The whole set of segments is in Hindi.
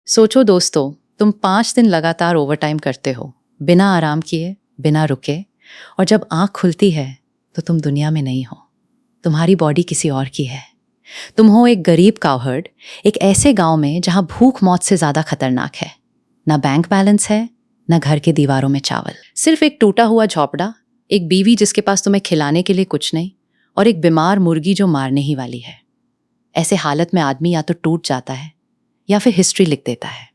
सोचो दोस्तों, तुम 5 दिन लगातार ओवरटाइम करते हो, बिना आराम किए, बिना रुके, और जब आंख खुलती है तो तुम दुनिया में नहीं हो, तुम्हारी बॉडी किसी और की है। तुम हो एक गरीब काउहर्ड, एक ऐसे गांव में जहां भूख मौत से ज्यादा खतरनाक है। ना बैंक बैलेंस है, ना घर के दीवारों में चावल, सिर्फ एक टूटा हुआ झोपड़ा, एक बीवी जिसके पास तुम्हें खिलाने के लिए कुछ नहीं, और एक बीमार मुर्गी जो मारने ही वाली है। ऐसे हालत में आदमी या तो टूट जाता है या फिर हिस्ट्री लिख देता है।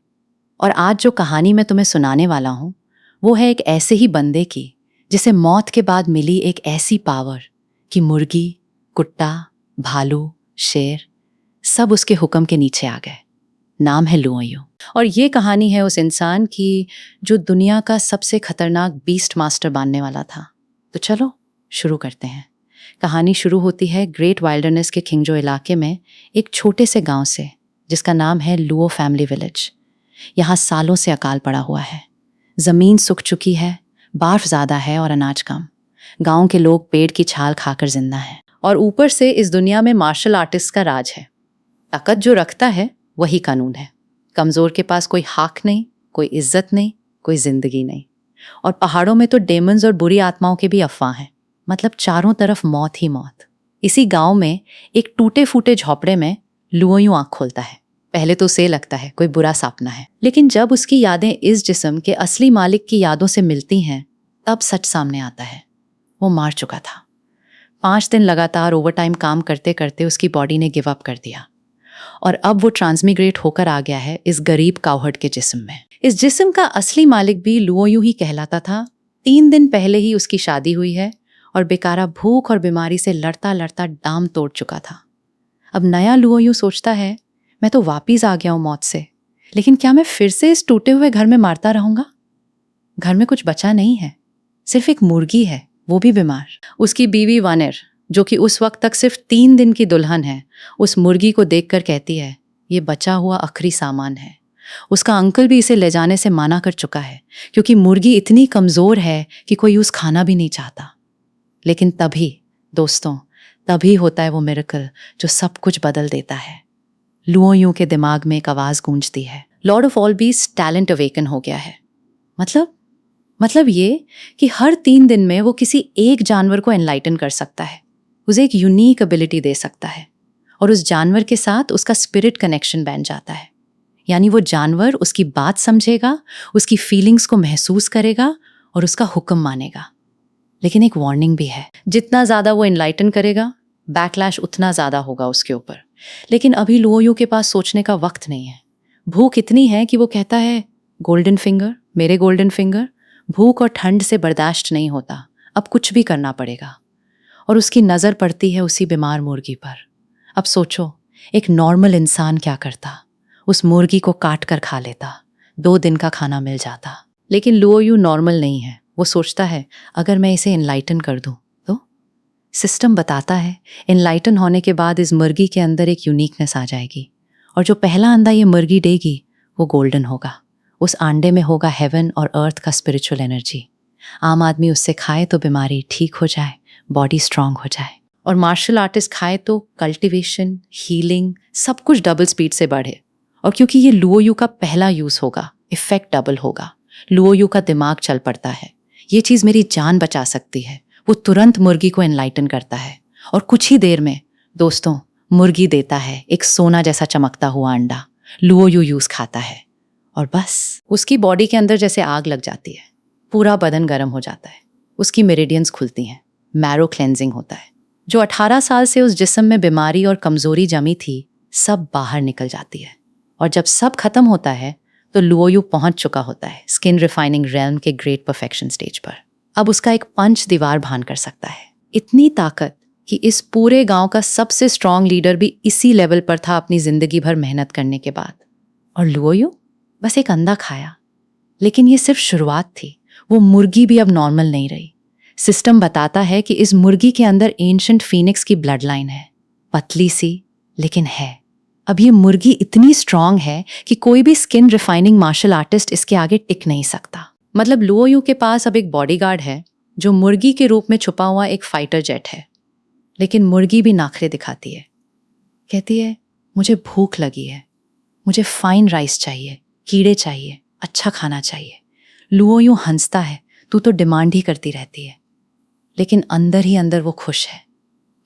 और आज जो कहानी मैं तुम्हें सुनाने वाला हूं वो है एक ऐसे ही बंदे की जिसे मौत के बाद मिली एक ऐसी पावर कि मुर्गी, कुत्ता, भालू, शेर सब उसके हुक्म के नीचे आ गए। नाम है लुओ यू। और ये कहानी है उस इंसान की जो दुनिया का सबसे खतरनाक बीस्ट मास्टर बनने वाला था। तो चलो शुरू करते हैं। कहानी शुरू होती है ग्रेट वाइल्डरनेस के खिंगजो इलाके में, एक छोटे से गांव से जिसका नाम है लुओ फैमिली विलेज। यहाँ सालों से अकाल पड़ा हुआ है, जमीन सूख चुकी है, बर्फ ज्यादा है और अनाज कम। गांव के लोग पेड़ की छाल खाकर जिंदा हैं, और ऊपर से इस दुनिया में मार्शल आर्टिस्ट का राज है। ताकत जो रखता है वही कानून है। कमजोर के पास कोई हाक नहीं, कोई इज्जत नहीं, कोई जिंदगी नहीं। और पहाड़ों में तो डेमन्स और बुरी आत्माओं के भी अफवाह हैं, मतलब चारों तरफ मौत ही मौत। इसी गांव में एक टूटे फूटे झोपड़े में लुओ यूं आंख खोलता है। पहले तो उसे लगता है कोई बुरा सपना है, लेकिन जब उसकी यादें इस जिस्म के असली मालिक की यादों से मिलती हैं तब सच सामने आता है। वो मार चुका था। 5 दिन लगातार ओवरटाइम काम करते करते उसकी बॉडी ने गिव अप कर दिया, और अब वो ट्रांसमिग्रेट होकर आ गया है इस गरीब काउहर्ड के जिस्म में। इस जिस्म का असली मालिक भी लुओ यूं ही कहलाता था। 3 दिन पहले ही उसकी शादी हुई है और बेकारा भूख और बीमारी से लड़ता लड़ता डाम तोड़ चुका था। अब नया लुओ यूं सोचता है, मैं तो वापिस आ गया हूं मौत से, लेकिन क्या मैं फिर से इस टूटे हुए घर में मारता रहूंगा? घर में कुछ बचा नहीं है, सिर्फ एक मुर्गी है, वो भी बीमार। उसकी बीवी वानेर, जो कि उस वक्त तक सिर्फ 3 दिन की दुल्हन है, उस मुर्गी को देखकर कहती है ये बचा हुआ आखिरी सामान है। उसका अंकल भी इसे ले जाने से मना कर चुका है, क्योंकि मुर्गी इतनी कमजोर है कि कोई उस खाना भी नहीं चाहता। लेकिन तभी दोस्तों, तभी होता है वो मिरेकल जो सब कुछ बदल देता है। लुओ यूं के दिमाग में एक आवाज गूंजती है, Lord of all beast talent awaken हो गया है। मतलब ये कि हर 3 दिन में वो किसी एक जानवर को एनलाइटन कर सकता है, उसे एक यूनिक एबिलिटी दे सकता है, और उस जानवर के साथ उसका स्पिरिट कनेक्शन बन जाता है। यानी वो जानवर उसकी बात समझेगा, उसकी फीलिंग्स को महसूस करेगा और उसका हुक्म मानेगा। लेकिन एक वार्निंग भी है, जितना ज्यादा वो एनलाइटन करेगा बैकलैश उतना ज्यादा होगा उसके ऊपर। लेकिन अभी लुओ यूं के पास सोचने का वक्त नहीं है। भूख इतनी है कि वो कहता है गोल्डन फिंगर, मेरे गोल्डन फिंगर, भूख और ठंड से बर्दाश्त नहीं होता, अब कुछ भी करना पड़ेगा। और उसकी नजर पड़ती है उसी बीमार मुर्गी पर। अब सोचो, एक नॉर्मल इंसान क्या करता? उस मुर्गी को काट कर खा लेता, 2 दिन का खाना मिल जाता। लेकिन लुओ यूं नॉर्मल नहीं है। वो सोचता है अगर मैं इसे एनलाइटन कर दूं तो? सिस्टम बताता है एनलाइटन होने के बाद इस मुर्गी के अंदर एक यूनिकनेस आ जाएगी, और जो पहला अंडा ये मुर्गी देगी वो गोल्डन होगा। उस अंडे में होगा हेवन और अर्थ का स्पिरिचुअल एनर्जी। आम आदमी उससे खाए तो बीमारी ठीक हो जाए, बॉडी स्ट्रांग हो जाए, और मार्शल आर्टिस्ट खाए तो कल्टिवेशन, हीलिंग सब कुछ डबल स्पीड से बढ़े। और क्योंकि ये लुओ यू का पहला यूज होगा, इफेक्ट डबल होगा। लुओ यू का दिमाग चल पड़ता है, ये चीज मेरी जान बचा सकती है। वो तुरंत मुर्गी को एनलाइटन करता है, और कुछ ही देर में दोस्तों मुर्गी देता है एक सोना जैसा चमकता हुआ अंडा। लुओ यू यूज खाता है, और बस उसकी बॉडी के अंदर जैसे आग लग जाती है, पूरा बदन गर्म हो जाता है, उसकी मेरिडियंस खुलती हैं, मैरो क्लेंजिंग होता है। जो 18 साल से उस जिस्म में बीमारी और कमजोरी जमी थी, सब बाहर निकल जाती है। और जब सब खत्म होता है तो लुओ यू पहुंच चुका होता है स्किन रिफाइनिंग रेल्म के ग्रेट परफेक्शन स्टेज पर। अब उसका एक पंच दीवार भान कर सकता है। इतनी ताकत कि इस पूरे गांव का सबसे स्ट्रांग लीडर भी इसी लेवल पर था अपनी जिंदगी भर मेहनत करने के बाद। और लुओ यू बस एक अंडा खाया, लेकिन ये सिर्फ शुरुआत थी। वो मुर्गी भी अब नॉर्मल नहीं रही। सिस्टम बताता है कि इस मुर्गी के अंदर एंशिएंट फीनिक्स की ब्लड लाइन है, पतली सी लेकिन है। अब ये मुर्गी इतनी स्ट्रांग है कि कोई भी स्किन रिफाइनिंग मार्शल आर्टिस्ट इसके आगे टिक नहीं सकता। मतलब लुओ यू के पास अब एक बॉडीगार्ड है जो मुर्गी के रूप में छुपा हुआ एक फाइटर जेट है। लेकिन मुर्गी भी नाखरे दिखाती है, कहती है मुझे भूख लगी है, मुझे फाइन राइस चाहिए, कीड़े चाहिए, अच्छा खाना चाहिए। लुओ यूं हंसता है, तू तो डिमांड ही करती रहती है। लेकिन अंदर ही अंदर वो खुश है,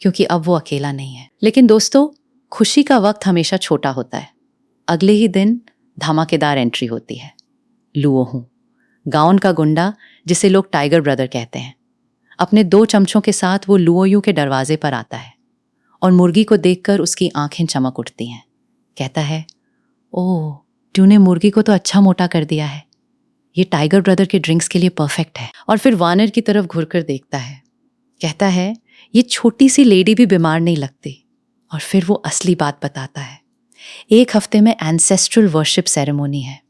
क्योंकि अब वो अकेला नहीं है। लेकिन दोस्तों, खुशी का वक्त हमेशा छोटा होता है। अगले ही दिन धमाकेदार एंट्री होती है। लुओ हूं, गाउन का गुंडा जिसे लोग टाइगर ब्रदर कहते हैं, अपने 2 चमचों के साथ वो लुओ यूं के दरवाजे पर आता है और मुर्गी को देखकर उसकी आंखें चमक उठती हैं। कहता है, ओह, तूने मुर्गी को तो अच्छा मोटा कर दिया है। ये टाइगर ब्रदर के ड्रिंक्स के लिए परफेक्ट है। और फिर वानर की तरफ घुरकर देखता है। कहता है, ये छोटी सी लेडी भी बीमार नहीं लगती। और फिर वो असली बात बताता है। 1 हफ्ते में एंसेस्ट्रल वर्शिप सेरेमोनी है।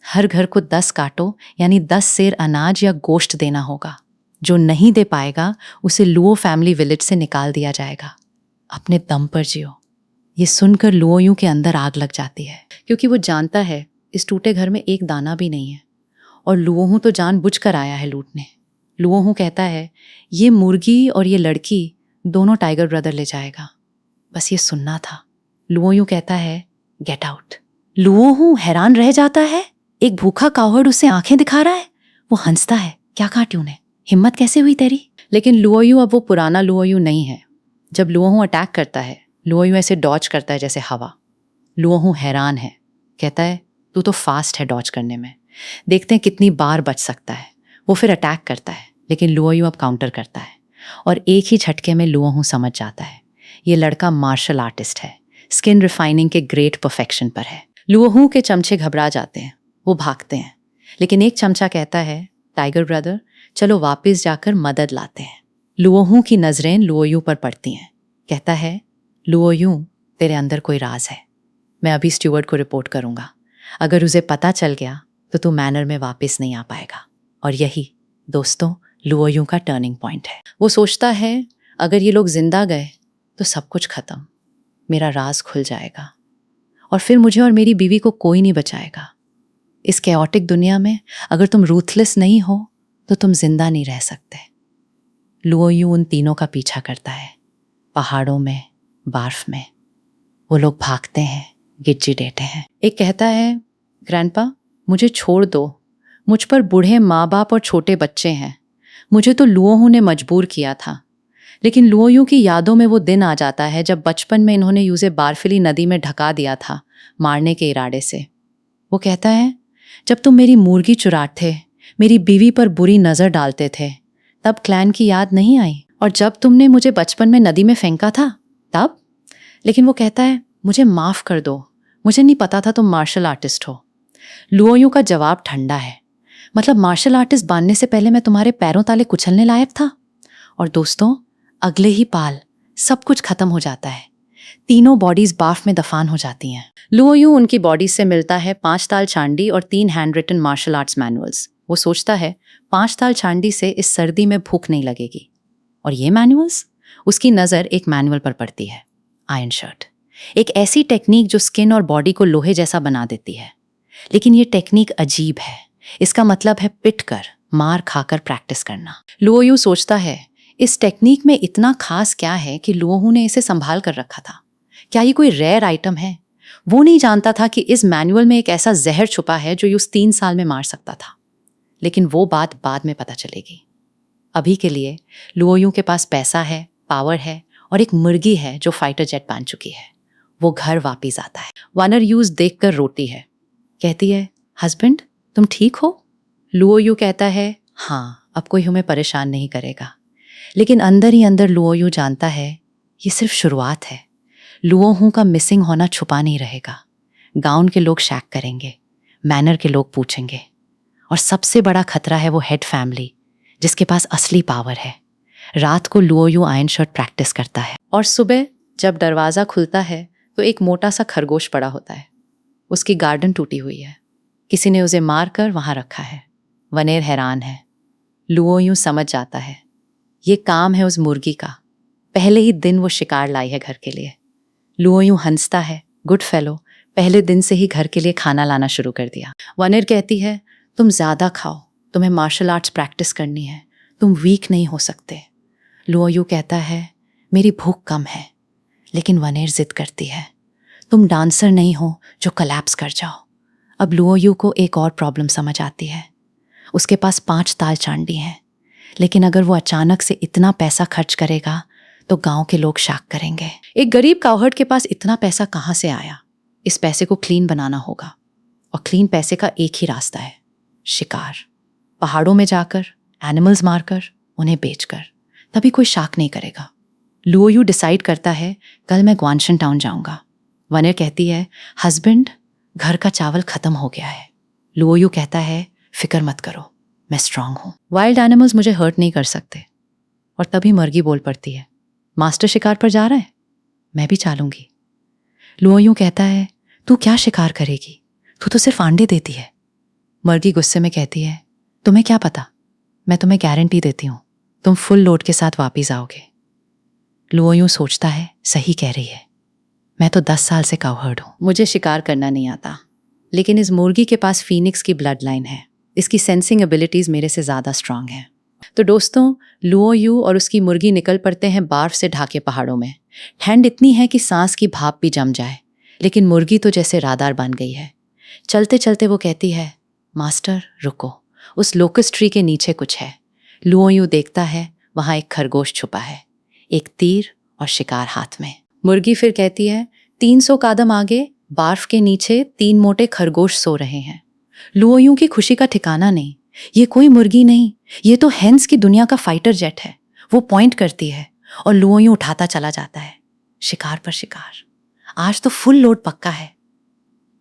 हर घर को 10 काटो यानी 10 सेर अनाज या गोश्त देना होगा। जो नहीं दे पाएगा उसे लुओ फैमिली विलेज से निकाल दिया जाएगा। अपने दम पर जियो। ये सुनकर लुओ यूं के अंदर आग लग जाती है, क्योंकि वो जानता है इस टूटे घर में एक दाना भी नहीं है और लुओ हूं तो जानबूझकर आया है लूटने। लुओ हूं कहता है, ये मुर्गी और ये लड़की दोनों टाइगर ब्रदर ले जाएगा। बस ये सुनना था। लुओ यूं कहता है, गेट आउट। लुओ हूं हैरान रह जाता है। एक भूखा कावड़ उसे आंखें दिखा रहा है। वो हंसता है, क्या कहा तूने? हिम्मत कैसे हुई तेरी? लेकिन लुओ यूं अब वो पुराना लुओ यूं नहीं है। जब लुओ हूं अटैक करता है, लुओ यूं ऐसे डॉज करता है जैसे हवा। लुओ हूं हैरान है, कहता है, तू तो फास्ट है डॉज करने में, देखते हैं कितनी बार बच सकता है। वो फिर अटैक करता है, लेकिन लुओ यूं अब काउंटर करता है और एक ही झटके में लुओ हूं समझ जाता है ये लड़का मार्शल आर्टिस्ट है, स्किन रिफाइनिंग के ग्रेट परफेक्शन पर है। लुओ हूं के चमचे घबरा जाते हैं, वो भागते हैं, लेकिन एक चमचा कहता है, टाइगर ब्रदर चलो वापस जाकर मदद लाते हैं। लुओ हूं की नजरें लुओ यूं पर पड़ती हैं। कहता है, लुओ यूं, तेरे अंदर कोई राज है। मैं अभी स्टूवर्ड को रिपोर्ट करूंगा। अगर उसे पता चल गया तो तू मैनर में वापस नहीं आ पाएगा। और यही दोस्तों लुओ यूं का टर्निंग पॉइंट है। वो सोचता है, अगर ये लोग जिंदा गए तो सब कुछ खत्म, मेरा राज खुल जाएगा और फिर मुझे और मेरी बीवी को कोई नहीं बचाएगा। इस कैओटिक दुनिया में अगर तुम रूथलेस नहीं हो तो तुम जिंदा नहीं रह सकते। लुओ यूं उन तीनों का पीछा करता है, पहाड़ों में, बर्फ में। वो लोग भागते हैं, गिज्जी देते हैं। एक कहता है, ग्रैंडपा मुझे छोड़ दो, मुझ पर बूढ़े माँ बाप और छोटे बच्चे हैं। मुझे तो लुओ हूं ने मजबूर किया था। लेकिन लुओ यूं की यादों में वो दिन आ जाता है जब बचपन में इन्होंने यूसे बारफिली नदी में ढका दिया था, मारने के इरादे से। वो कहता है, जब तुम मेरी मुर्गी चुराते, मेरी बीवी पर बुरी नज़र डालते थे, तब क्लैन की याद नहीं आई? और जब तुमने मुझे बचपन में नदी में फेंका था, तब? लेकिन वो कहता है, मुझे माफ़ कर दो, मुझे नहीं पता था तुम मार्शल आर्टिस्ट हो। लुओ यूं का जवाब ठंडा है, मतलब मार्शल आर्टिस्ट बनने से पहले मैं तुम्हारे पैरों ताले कुचलने लायक था? और दोस्तों, अगले ही पाल सब कुछ खत्म हो जाता है। तीनों बॉडीज बाफ में दफान हो जाती हैं। लुओ यूं उनकी बॉडी से मिलता है 5 ताल चांदी और 3 hand written martial arts manuals. वो सोचता है 5 ताल चांदी से इस सर्दी में भूख नहीं लगेगी। और ये मैनुअल्स? उसकी नज़र एक मैनुअल पर पड़ती है, आयरन शर्ट। एक ऐसी टेक्निक जो स्किन और बॉडी को लोहे जैसा बना देती है। लेकिन ये टेक्निक अजीब है। इसका मतलब है पिट कर, मार खाकर प्रैक्टिस करना। लुओ यूं सोचता है, इस टेक्निक में इतना खास क्या है कि लुओ हूं ने इसे संभाल कर रखा था? क्या ये कोई रेयर आइटम है? वो नहीं जानता था कि इस मैनुअल में एक ऐसा जहर छुपा है जो उस 3 साल में मार सकता था। लेकिन वो बात बाद में पता चलेगी। अभी के लिए लुओ यूं के पास पैसा है, पावर है और एक मुर्गी है जो फाइटर जेट बन चुकी है। वो घर वापिस आता है। वानर यूज देखकर रोती है, कहती है, हस्बैंड तुम ठीक हो? लुओ यूं कहता है, हाँ, अब कोई हमें परेशान नहीं करेगा। लेकिन अंदर ही अंदर लुओ यूं जानता है ये सिर्फ शुरुआत है। लुओ हूं का मिसिंग होना छुपा नहीं रहेगा। गाउन के लोग शैक करेंगे, मैनर के लोग पूछेंगे, और सबसे बड़ा खतरा है वो हेड फैमिली जिसके पास असली पावर है। रात को लुओ यूं आयरन शर्ट प्रैक्टिस करता है और सुबह जब दरवाज़ा खुलता है तो एक मोटा सा खरगोश पड़ा होता है। उसकी गार्डन टूटी हुई है, किसी ने उसे मार कर वहाँ रखा है। वनेर हैरान है। लुओ यूं समझ जाता है ये काम है उस मुर्गी का। पहले ही दिन वो शिकार लाई है घर के लिए। लुओ यूं हंसता है, गुड फेलो, पहले दिन से ही घर के लिए खाना लाना शुरू कर दिया। वनेर कहती है, तुम ज़्यादा खाओ, तुम्हें मार्शल आर्ट्स प्रैक्टिस करनी है, तुम वीक नहीं हो सकते। लुओ यूं कहता है, मेरी भूख कम है। लेकिन वनेर जिद करती है, तुम डांसर नहीं हो जो कलैप्स कर जाओ। अब लुओ यू को एक और प्रॉब्लम समझ आती है। उसके पास 5 ताल चांदी हैं, लेकिन अगर वो अचानक से इतना पैसा खर्च करेगा तो गांव के लोग शाक करेंगे। एक गरीब काउहर्ड के पास इतना पैसा कहाँ से आया? इस पैसे को क्लीन बनाना होगा, और क्लीन पैसे का एक ही रास्ता है, शिकार। पहाड़ों में जाकर एनिमल्स मारकर उन्हें बेचकर, तभी कोई शाक नहीं करेगा। लुओ यू डिसाइड करता है, कल मैं ग्वानशन टाउन जाऊंगा। वनर कहती है, हस्बैंड घर का चावल खत्म हो गया है। लुओ यू कहता है, फिक्र मत करो, मैं स्ट्रांग हूं। वाइल्ड एनिमल्स मुझे हर्ट नहीं कर सकते। और तभी मर्गी बोल पड़ती है, मास्टर शिकार पर जा रहा है, मैं भी चालूंगी। लुओ यू कहता है, तू क्या शिकार करेगी, तू तो सिर्फ अंडे देती है। मर्गी गुस्से में कहती है, तुम्हें क्या पता, मैं तुम्हें गारंटी देती हूं तुम फुल लोड के साथ वापिस आओगे। लुओ यू सोचता है, सही कह रही है, मैं तो 10 साल से काउहर्ड हूं, मुझे शिकार करना नहीं आता। लेकिन इस मुर्गी के पास फीनिक्स की ब्लड लाइन है, इसकी सेंसिंग एबिलिटीज मेरे से ज़्यादा स्ट्रांग हैं। तो दोस्तों, लुओ यू और उसकी मुर्गी निकल पड़ते हैं बर्फ से ढाके पहाड़ों में। ठंड इतनी है कि सांस की भाप भी जम जाए, लेकिन मुर्गी तो जैसे रादार बन गई है। चलते चलते वो कहती है, मास्टर रुको, उस लोकस ट्री के नीचे कुछ है। लुओ यू देखता है, वहाँ एक खरगोश छुपा है, एक तीर और शिकार हाथ में। मुर्गी फिर कहती है, 300 कदम आगे बर्फ के नीचे 3 मोटे खरगोश सो रहे हैं। लुओ यू की खुशी का ठिकाना नहीं। ये कोई मुर्गी नहीं, ये तो हेंस की दुनिया का फाइटर जेट है। वो पॉइंट करती है और लुओ यू उठाता चला जाता है, शिकार पर शिकार। आज तो फुल लोड पक्का है।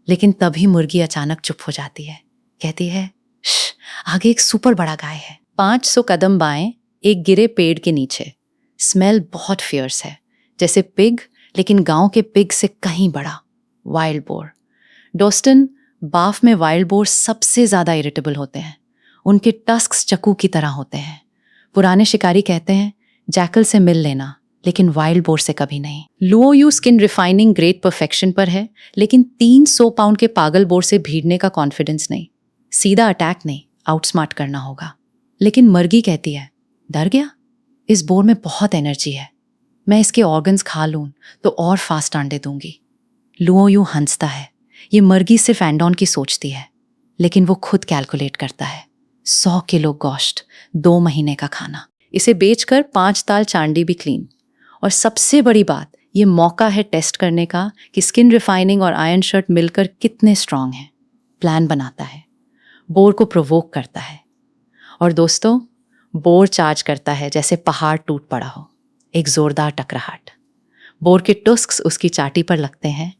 लेकिन तभी मुर्गी अचानक चुप हो जाती है, कहती है, आगे एक सुपर बड़ा गाय है। 500 कदम बाएं एक गिरे पेड़ के नीचे। स्मेल बहुत फियर्स है, जैसे पिग, लेकिन गांव के पिग से कहीं बड़ा, वाइल्ड बोर। डोस्टन, बाफ में वाइल्ड बोर सबसे ज्यादा इरिटेबल होते हैं। उनके टस्क्स चाकू की तरह होते हैं। पुराने शिकारी कहते हैं, जैकल से मिल लेना, लेकिन वाइल्ड बोर से कभी नहीं। Luo you skin refining great perfection पर है, लेकिन 300 पाउंड के पागल बोर से भीड़ने का कॉन्फिडेंस नहीं। सीधा अटैक नहीं, आउटस्मार्ट करना होगा। लेकिन मर्गी कहती है, डर गया, इस बोर में बहुत एनर्जी है, मैं इसके ऑर्गन्स खा लूं तो और फास्ट अंडे दूंगी। लुओ यू हंसता है, ये मर्गी सिर्फ एंडॉन की सोचती है, लेकिन वो खुद कैलकुलेट करता है। 100 किलो गोश्त, 2 महीने का खाना। इसे बेचकर 5 ताल चांदी भी क्लीन। और सबसे बड़ी बात, ये मौका है टेस्ट करने का कि स्किन रिफाइनिंग और आयरन शर्ट मिलकर कितने स्ट्रांग हैं। प्लान बनाता है, बोर को प्रोवोक करता है। और दोस्तों, बोर चार्ज करता है जैसे पहाड़ टूट पड़ा हो। एक जोरदार टकराहट, बोर के टस्क्स उसकी चाटी पर लगते हैं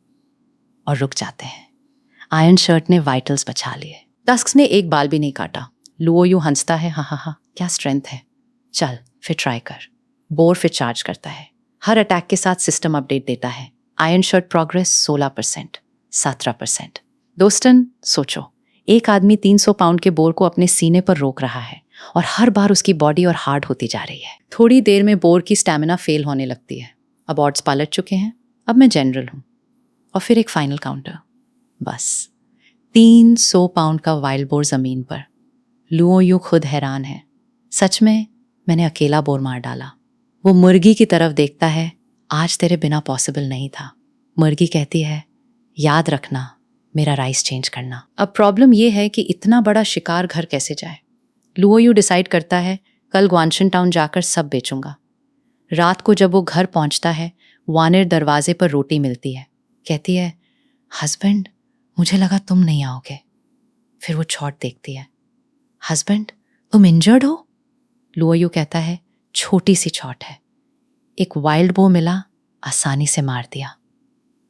और रुक जाते हैं। आयरन शर्ट ने वाइटल्स बचा लिए, टस्क्स ने एक बाल भी नहीं काटा। लुओ यू हंसता है, हाँ हाँ हाँ, क्या स्ट्रेंथ है, चल फिर ट्राई कर। बोर फिर चार्ज करता है, हर अटैक के साथ सिस्टम अपडेट देता है। Iron shirt progress 16%, 17%। दोस्तन, सोचो, एक आदमी 300 पाउंड के बोर को अपने सीने पर रोक रहा है और हर बार उसकी बॉडी और हार्ड होती जा रही है। थोड़ी देर में बोर की स्टैमिना फेल होने लगती है। अब ऑड्स पलट चुके हैं, अब मैं जनरल हूँ। और फिर एक फाइनल काउंटर, बस 300 पाउंड का वाइल्ड बोर जमीन पर। लुओ यू खुद हैरान है, सच में मैंने अकेला बोर मार डाला। वो मुर्गी की तरफ देखता है, आज तेरे बिना पॉसिबल नहीं था। मुर्गी कहती है, याद रखना, मेरा राइस चेंज करना। अब प्रॉब्लम ये है कि इतना बड़ा शिकार घर कैसे जाए। लुओ यू डिसाइड करता है, कल ग्वानशन टाउन जाकर सब बेचूंगा। रात को जब वो घर पहुंचता है, वानर दरवाजे पर रोटी मिलती है। कहती है, हस्बैंड, मुझे लगा तुम नहीं आओगे। फिर वो छौट देखती है, हस्बैंड तुम इंजर्ड हो? लुओ यू कहता है, छोटी सी छौट है, एक वाइल्ड बो मिला, आसानी से मार दिया।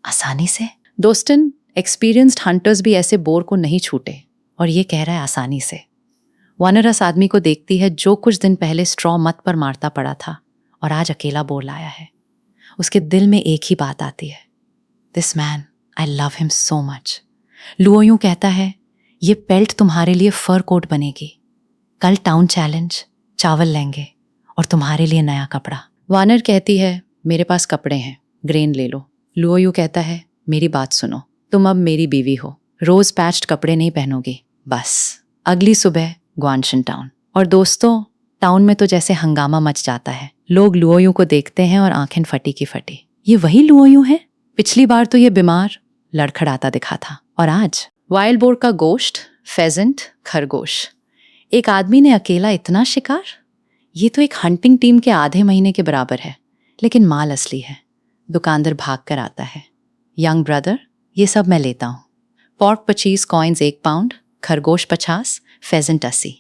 आसानी से? दोस्तन, एक्सपीरियंस्ड हंटर्स भी ऐसे बोर को नहीं छूटे, और ये कह रहा है आसानी से। वानरस आदमी को देखती है जो कुछ दिन पहले स्ट्रॉ मत पर मारता पड़ा था और आज अकेला बोर लाया है। उसके दिल में एक ही बात आती है, this man, I love him so much. Luo यूं कहता है, ये पेल्ट तुम्हारे लिए फर कोट बनेगी। कल टाउन चैलेंज, चावल लेंगे और तुम्हारे लिए नया कपड़ा। वानर कहती है, मेरे पास कपड़े हैं, ग्रेन ले लो। लुओ यूं कहता है, मेरी बात सुनो, तुम अब मेरी बीवी हो, रोज पैच्ड कपड़े नहीं पहनोगी। बस अगली सुबह ग्वानशन टाउन। और दोस्तों, टाउन में तो जैसे हंगामा मच जाता है। लोग लुओ यूं को देखते हैं और आंखें फटी की फटी। ये वही लुओ यूं है, पिछली बार तो ये बीमार लड़खड़ाता दिखा था, और आज वाइल्ड बोर का गोश्त, फेजेंट, खरगोश। एक आदमी ने अकेला इतना शिकार? ये तो एक हंटिंग टीम के आधे महीने के बराबर है, लेकिन माल असली है। दुकानदार भाग कर आता है, यंग ब्रदर ये सब मैं लेता हूँ। पॉर्क 25 कॉइन्स 1 पाउंड, खरगोश 50, फेजेंट 80,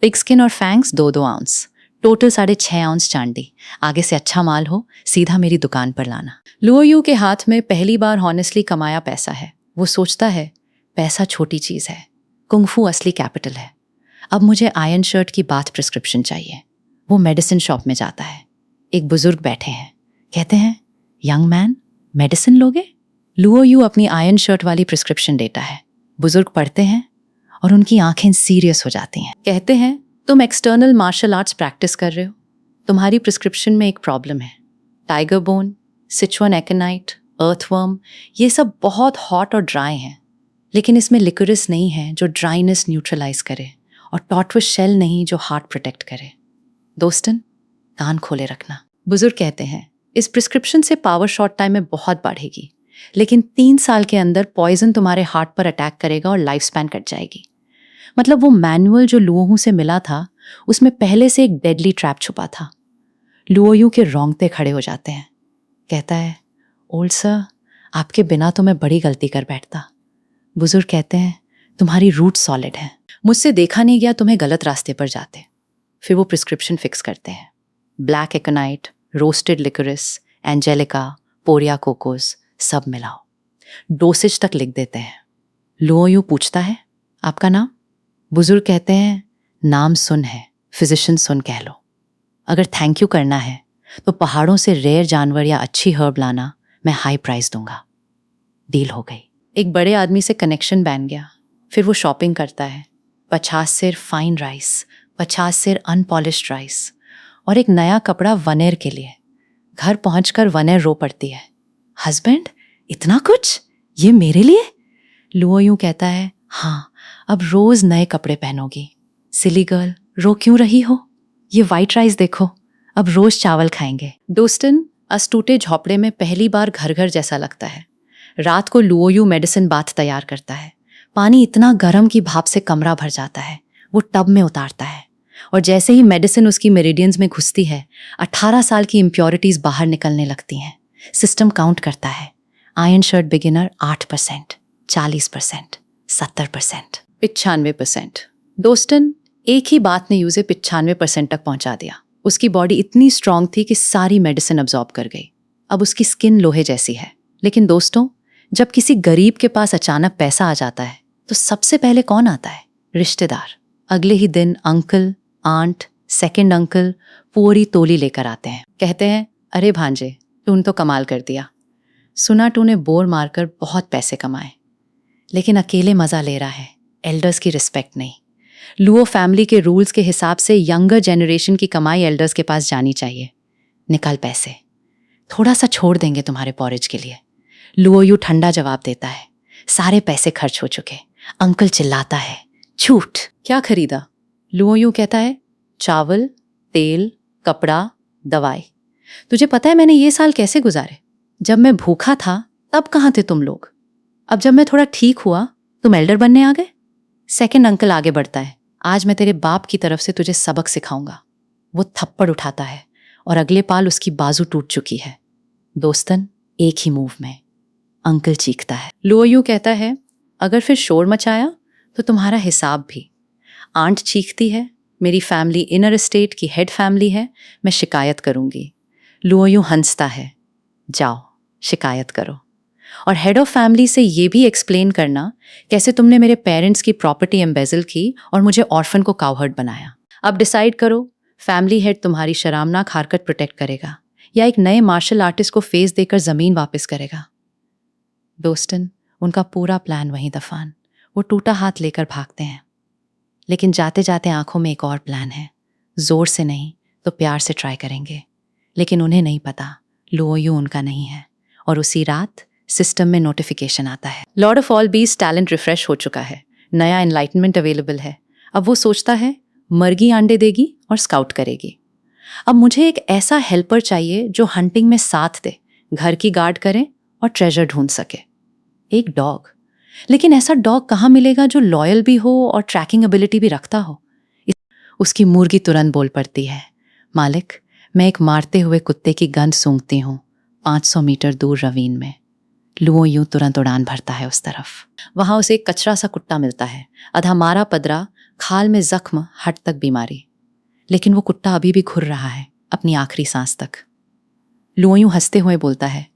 पिग स्किन और फैंग्स 2-2 आउंस, टोटल 6.5 आउंस चांदी। आगे से अच्छा माल हो सीधा मेरी दुकान पर लाना। लुओ यू के हाथ में पहली बार हॉनेस्टली कमाया पैसा है। वो सोचता है पैसा छोटी चीज़ है, कुंगफू असली कैपिटल है। अब मुझे आयरन शर्ट की बाथ प्रिस्क्रिप्शन चाहिए। वो मेडिसिन शॉप में जाता है। एक बुजुर्ग बैठे हैं, कहते हैं यंग मैन मेडिसिन लोगे? लुओ यू अपनी आयरन शर्ट वाली प्रिस्क्रिप्शन देता है। बुजुर्ग पढ़ते हैं और उनकी आंखें सीरियस हो जाती हैं। कहते हैं तुम एक्सटर्नल मार्शल आर्ट्स प्रैक्टिस कर रहे हो, तुम्हारी प्रिस्क्रिप्शन में एक प्रॉब्लम है। टाइगर बोन, सिचुअन एकेनाइट, अर्थवर्म, ये सब बहुत हॉट और ड्राई हैं, लेकिन इसमें लिकोरिस नहीं है जो ड्राइनेस न्यूट्रलाइज करे, और टॉर्टविश शेल नहीं जो हार्ट प्रोटेक्ट करे। दोस्तन कान खोले रखना। बुजुर्ग कहते हैं इस प्रिस्क्रिप्शन से पावर शॉर्ट टाइम में बहुत बढ़ेगी, लेकिन 3 साल के अंदर पॉइजन तुम्हारे हार्ट पर अटैक करेगा और लाइफ स्पैन कट जाएगी। मतलब वो मैनुअल जो लुओयू से मिला था उसमें पहले से एक डेडली ट्रैप छुपा था। लुओयू के रोंगटे खड़े हो जाते हैं। कहता है ओल्ड सर, आपके बिना तो मैं बड़ी गलती कर बैठता। बुजुर्ग कहते हैं तुम्हारी रूट सॉलिड है, मुझसे देखा नहीं गया तुम्हें गलत रास्ते पर जाते। फिर वो प्रिस्क्रिप्शन फिक्स करते हैं। Black aconite, roasted licorice, angelica, poria cocos सब मिलाओ। डोसेज तक लिख देते हैं। लुओयू पूछता है आपका नाम? बुजुर्ग कहते हैं नाम सुन है, फिजिशियन सुन कह लो। अगर थैंक यू करना है तो पहाड़ों से रेयर जानवर या अच्छी हर्ब लाना, मैं हाई प्राइस दूंगा। डील हो गई। एक बड़े आदमी से कनेक्शन बन गया। फिर वो शॉपिंग करता है। 50 सेर फाइन राइस, 50 सेर अनपॉलिश्ड राइस और एक नया कपड़ा वनेर के लिए। घर पहुंचकर वनेर रो पड़ती है, हस्बैंड इतना कुछ ये मेरे लिए? लुओयू कहता है हाँ, अब रोज नए कपड़े पहनोगी। सिली गर्ल, रो क्यों रही हो? ये वाइट राइस देखो, अब रोज चावल खाएंगे। दोस्तन अस्तूटे झोपड़े में पहली बार घर घर जैसा लगता है। रात को लुओयू मेडिसिन बाथ तैयार करता है। पानी इतना गर्म कि भाप से कमरा भर जाता है। वो टब में उतारता है और जैसे ही मेडिसिन उसकी मेरिडियंस में घुसती है, 18 साल की इम्प्योरिटीज बाहर निकलने लगती हैं। सिस्टम काउंट करता है। Iron shirt beginner 8%, 40%, 70%, 95%। दोस्तन एक ही बात ने यूज़े 95% तक पहुंचा दिया। उसकी बॉडी इतनी स्ट्रांग थी कि सारी मेडिसिन अब्जॉर्ब कर गई। अब उसकी स्किन लोहे जैसी है। लेकिन दोस्तों, जब किसी गरीब के पास अचानक पैसा आ जाता है तो सबसे पहले कौन आता है? रिश्तेदार। अगले ही दिन अंकल, आंट, सेकंड अंकल पूरी तोली लेकर आते हैं। कहते हैं अरे भांजे, तूने तो कमाल कर दिया। सुना तूने बोर मारकर बहुत पैसे कमाए, लेकिन अकेले मज़ा ले रहा है, एल्डर्स की रिस्पेक्ट नहीं। लुओ फैमिली के रूल्स के हिसाब से यंगर जनरेशन की कमाई एल्डर्स के पास जानी चाहिए। निकाल पैसे, थोड़ा सा छोड़ देंगे तुम्हारे पॉरेज के लिए। लुओयू ठंडा जवाब देता है सारे पैसे खर्च हो चुके। अंकल चिल्लाता है झूठ, क्या खरीदा? लुओयू कहता है चावल, तेल, कपड़ा, दवाई। तुझे पता है मैंने ये साल कैसे गुजारे? जब मैं भूखा था तब कहाँ थे तुम लोग? अब जब मैं थोड़ा ठीक हुआ तुम एल्डर बनने आ गए। सेकंड अंकल आगे बढ़ता है, आज मैं तेरे बाप की तरफ से तुझे सबक सिखाऊंगा। वो थप्पड़ उठाता है और अगले पाल उसकी बाजू टूट चुकी है। दोस्तन एक ही मूव में। अंकल चीखता है। लुओयू कहता है अगर फिर शोर मचाया तो तुम्हारा हिसाब भी। आंट चीखती है मेरी फैमिली इनर स्टेट की हेड फैमिली है, मैं शिकायत करूंगी। लुओयू हंसता है जाओ शिकायत करो, और हेड ऑफ फैमिली से ये भी एक्सप्लेन करना कैसे तुमने मेरे पेरेंट्स की प्रॉपर्टी एम्बेजल की और मुझे ऑर्फन को काउहर्ड बनाया। अब डिसाइड करो फैमिली हेड तुम्हारी शरामनाक हरकत प्रोटेक्ट करेगा या एक नए मार्शल आर्टिस्ट को फेस देकर ज़मीन वापस करेगा। दोस्तन उनका पूरा प्लान वहीं दफान। वो टूटा हाथ लेकर भागते हैं, लेकिन जाते जाते आंखों में एक और प्लान है। जोर से नहीं तो प्यार से ट्राई करेंगे। लेकिन उन्हें नहीं पता लुओयू उनका नहीं है। और उसी रात सिस्टम में नोटिफिकेशन आता है Lord of all beast talent refresh हो चुका है, नया एनलाइटनमेंट अवेलेबल है। अब वो सोचता है मर्गी अंडे देगी और स्काउट करेगी। अब मुझे एक ऐसा हेल्पर चाहिए जो हंटिंग में साथ दे, घर की गार्ड करे और ट्रेजर ढूंढ सके। एक डॉग, लेकिन ऐसा डॉग कहाँ मिलेगा जो लॉयल भी हो और ट्रैकिंग एबिलिटी भी रखता हो। उसकी मुर्गी तुरंत बोल पड़ती है, मालिक, मैं एक मारते हुए कुत्ते की गंध सूंघती हूँ 500 मीटर दूर रवीन में। लुओ यूं तुरंत उड़ान भरता है उस तरफ। वहां उसे एक कचरा सा कुत्ता मिलता है, आधा मारा पदरा, खाल में जख्म, हट तक बीमारी। लेकिन वो कुत्ता अभी भी घुर रहा है अपनी आखिरी सांस तक। लुओ यूं हंसते हुए बोलता है,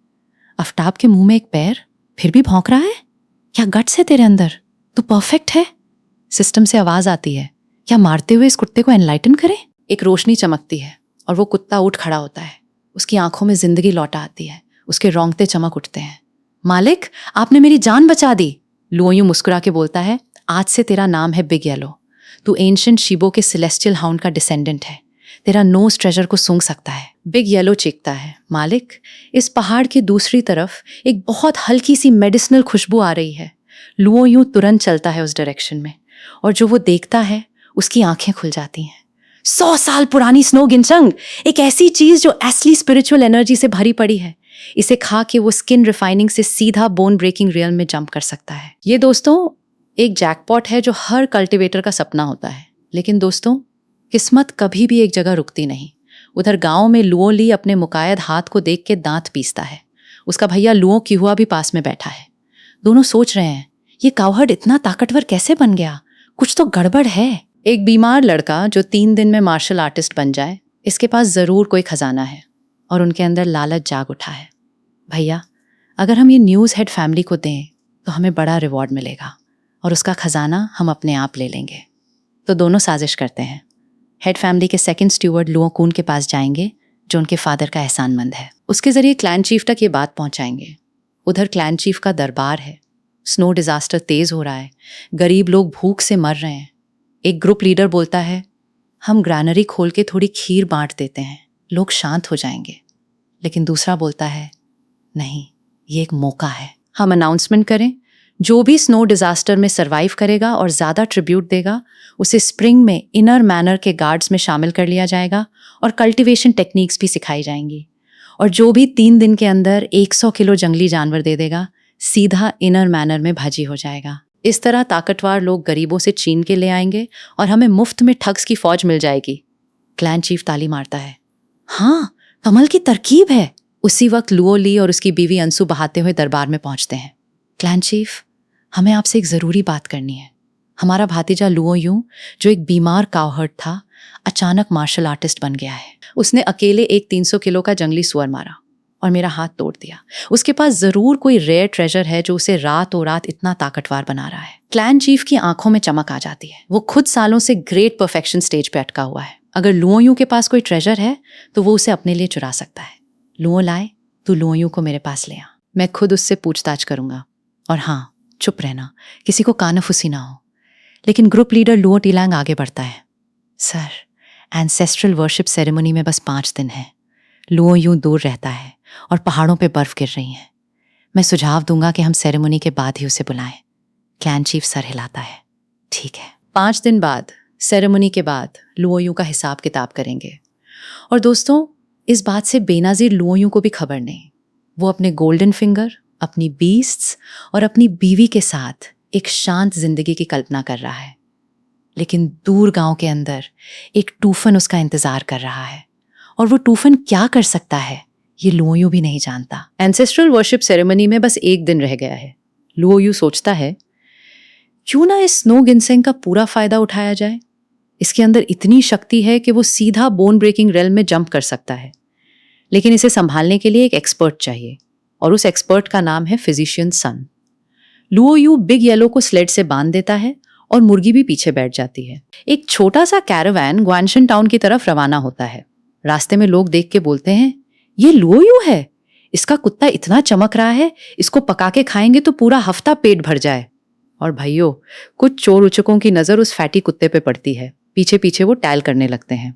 आफ्ताब के मुंह में एक पैर, फिर भी भौंक रहा है? क्या गट्स है तेरे अंदर? तू परफेक्ट है। सिस्टम से आवाज आती है, क्या मारते हुए इस कुत्ते को एनलाइटन करें? एक रोशनी चमकती है और वो कुत्ता उठ खड़ा होता है। उसकी आंखों में जिंदगी लौटा आती है, उसके रोंगटे चमक उठते हैं। मालिक, आपने मेरी जान बचा दी। लुओ यूं मुस्कुरा के बोलता है, आज से तेरा नाम है बिग येलो। तू एंशिएंट शिबो के सेलेस्टियल हाउंड का डिसेंडेंट है। तेरा नोज ट्रेजर को सूंघ सकता है। बिग येलो चीखता है, मालिक, इस पहाड़ की दूसरी तरफ एक बहुत हल्की सी मेडिसिनल खुशबू आ रही है। लुओ यूं तुरंत चलता है उस डायरेक्शन में, और जो वो देखता है उसकी आंखें खुल जाती हैं। 100 साल पुरानी स्नो गिनसंग, एक ऐसी चीज जो असली स्पिरिचुअल एनर्जी से भरी पड़ी है। इसे खा के वो स्किन रिफाइनिंग से सीधा बोन ब्रेकिंग रियल में जंप कर सकता है। ये दोस्तों एक जैकपॉट है जो हर कल्टिवेटर का सपना होता है। लेकिन दोस्तों, किस्मत कभी भी एक जगह रुकती नहीं। उधर गांव में लुओ ली अपने मुकायद हाथ को देख के दांत पीसता है। उसका भैया लुओ किहुआ भी पास में बैठा है। दोनों सोच रहे हैं, ये काउहर्ड इतना ताकतवर कैसे बन गया? कुछ तो गड़बड़ है। एक बीमार लड़का जो 3 दिन में मार्शल आर्टिस्ट बन जाए, इसके पास जरूर कोई खजाना है, और उनके अंदर लालच जाग उठा है। भैया, अगर हम ये न्यूज़ हेड फैमिली को दें तो हमें बड़ा रिवॉर्ड मिलेगा, और उसका खजाना हम अपने आप ले लेंगे। तो दोनों साजिश करते हैं। हेड फैमिली के सेकंड स्टूवर्ड लुओ कून के पास जाएंगे, जो उनके फादर का एहसानमंद है। उसके जरिए क्लैन चीफ तक ये बात पहुंचाएंगे। उधर क्लैन चीफ का दरबार है। स्नो डिजास्टर तेज हो रहा है, गरीब लोग भूख से मर रहे हैं। एक ग्रुप लीडर बोलता है, हम ग्रैनरी खोल के थोड़ी खीर बांट देते हैं, लोग शांत हो जाएंगे। लेकिन दूसरा बोलता है, नहीं, ये एक मौका है। हम अनाउंसमेंट करें, जो भी स्नो डिजास्टर में सरवाइव करेगा और ज्यादा ट्रिब्यूट देगा, उसे स्प्रिंग में इनर मैनर के गार्ड्स में शामिल कर लिया जाएगा और कल्टीवेशन टेक्निक्स भी सिखाई जाएंगी। और जो भी 3 दिन के अंदर 100 किलो जंगली जानवर दे देगा, सीधा इनर मैनर में भाजी हो जाएगा। इस तरह ताकतवर लोग गरीबों से छीन के ले आएंगे और हमें मुफ्त में ठग्स की फौज मिल जाएगी। क्लैन चीफ ताली मारता है, हाँ, कमल की तरकीब है। उसी वक्त लुओ ली और उसकी बीवी अंसु बहाते हुए दरबार में पहुंचते हैं। क्लैन चीफ, हमें आपसे एक जरूरी बात करनी है। हमारा भातीजा लुओ यूं, जो एक बीमार काउहर्ड था, अचानक मार्शल आर्टिस्ट बन गया है। उसने अकेले एक 300 किलो का जंगली सुअर मारा और मेरा हाथ तोड़ दिया। उसके पास जरूर कोई रेयर ट्रेजर है जो उसे रातों रात इतना ताकतवर बना रहा है। क्लैन चीफ की आंखों में चमक आ जाती है। वो खुद सालों से ग्रेट परफेक्शन स्टेज पे अटका हुआ है। अगर लुओ यूं के पास कोई ट्रेजर है तो वो उसे अपने लिए चुरा सकता है। लुओ लाए, तू लुओ यूं को मेरे पास ले आ। मैं खुद उससे पूछताछ करूंगा। और हाँ, चुप रहना, किसी को कानाफूसी ना हो। लेकिन ग्रुप लीडर लुओ टीलैंग आगे बढ़ता है, सर, एंसेस्ट्रल वर्शिप सेरेमनी में बस 5 दिन है। लुओ यूं दूर रहता है और पहाड़ों पे बर्फ गिर रही है। मैं सुझाव दूंगा कि हम सेरेमनी के बाद ही उसे बुलाएं। क्लैन चीफ सर हिलाता है, ठीक है। 5 दिन बाद, सेरेमनी के बाद लुओ यूं का हिसाब किताब करेंगे। और दोस्तों, इस बात से बेनज़ीर लुओ यूं को भी खबर नहीं। वो अपने गोल्डन फिंगर, अपनी बीस्ट्स और अपनी बीवी के साथ एक शांत जिंदगी की कल्पना कर रहा है। लेकिन दूर गांव के अंदर एक टूफन उसका इंतजार कर रहा है, और वो टूफन क्या कर सकता है ये लुओ यूं भी नहीं जानता। एंसेस्ट्रल वर्शिप सेरेमनी में बस 1 दिन रह गया है। लुओ यूं सोचता है, क्यों ना इस स्नो गिनसेंग का पूरा फायदा उठाया जाए। इसके अंदर इतनी शक्ति है कि वो सीधा बोन ब्रेकिंग रेल में जंप कर सकता है। लेकिन इसे संभालने के लिए एक एक्सपर्ट चाहिए, और उस एक्सपर्ट का नाम है फिजिशियन सन। लुओ यूं बिग येलो को स्लेड से बांध देता है और मुर्गी भी पीछे बैठ जाती है। एक छोटा सा कैरावान ग्वानशन टाउन की तरफ रवाना होता है। रास्ते में लोग देख के बोलते हैं, ये लुओ यूं है, इसका कुत्ता इतना चमक रहा है, इसको पका के खाएंगे तो पूरा हफ्ता पेट भर जाए। और भाइयों, कुछ चोर उचकों की नजर उस फैटी कुत्ते पे पड़ती है। पीछे पीछे वो टैल करने लगते हैं।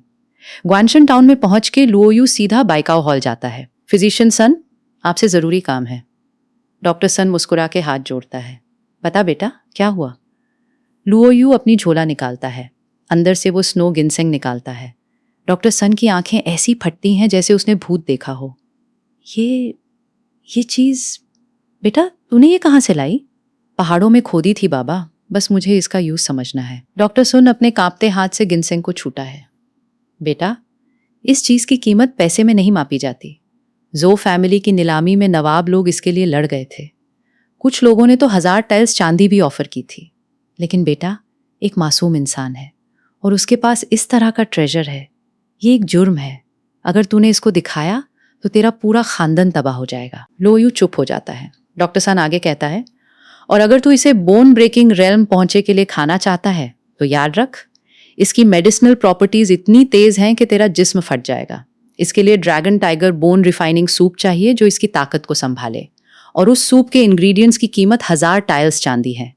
ग्वानशन टाउन में पहुंच के लुओ यूं सीधा बाइकाओ हॉल जाता है। फिजिशियन सन, आपसे जरूरी काम है। डॉक्टर सन मुस्कुरा के हाथ जोड़ता है, बता बेटा, क्या हुआ? लुओ यूं अपनी झोला निकालता है। अंदर से वो स्नो गिनसेंग निकालता है। डॉक्टर सन की आंखें ऐसी फटती हैं जैसे उसने भूत देखा हो। ये चीज बेटा तूने ये कहाँ से लाई? पहाड़ों में खोदी थी बाबा, बस मुझे इसका यूज समझना है। डॉक्टर सुन अपने कांपते हाथ से गिनसेंग को छूटा है। बेटा इस चीज की कीमत पैसे में नहीं मापी जाती। जो फैमिली की नीलामी में नवाब लोग इसके लिए लड़ गए थे। कुछ लोगों ने तो 1000 टाइल्स चांदी भी ऑफर की थी। लेकिन बेटा एक मासूम इंसान है और उसके पास इस तरह का ट्रेजर है। ये एक जुर्म है। अगर तूने इसको दिखाया तो तेरा पूरा खानदान तबाह हो जाएगा। लो यू चुप हो जाता है। डॉक्टर सन आगे कहता है, और अगर तू इसे बोन ब्रेकिंग रेल्म पहुंचे के लिए खाना चाहता है तो याद रख, इसकी मेडिसिनल प्रॉपर्टीज इतनी तेज हैं कि तेरा जिस्म फट जाएगा। इसके लिए dragon tiger bone refining soup चाहिए जो इसकी ताकत को संभाले, और उस सूप के इंग्रेडिएंट्स की कीमत 1000 टाइल्स चांदी है।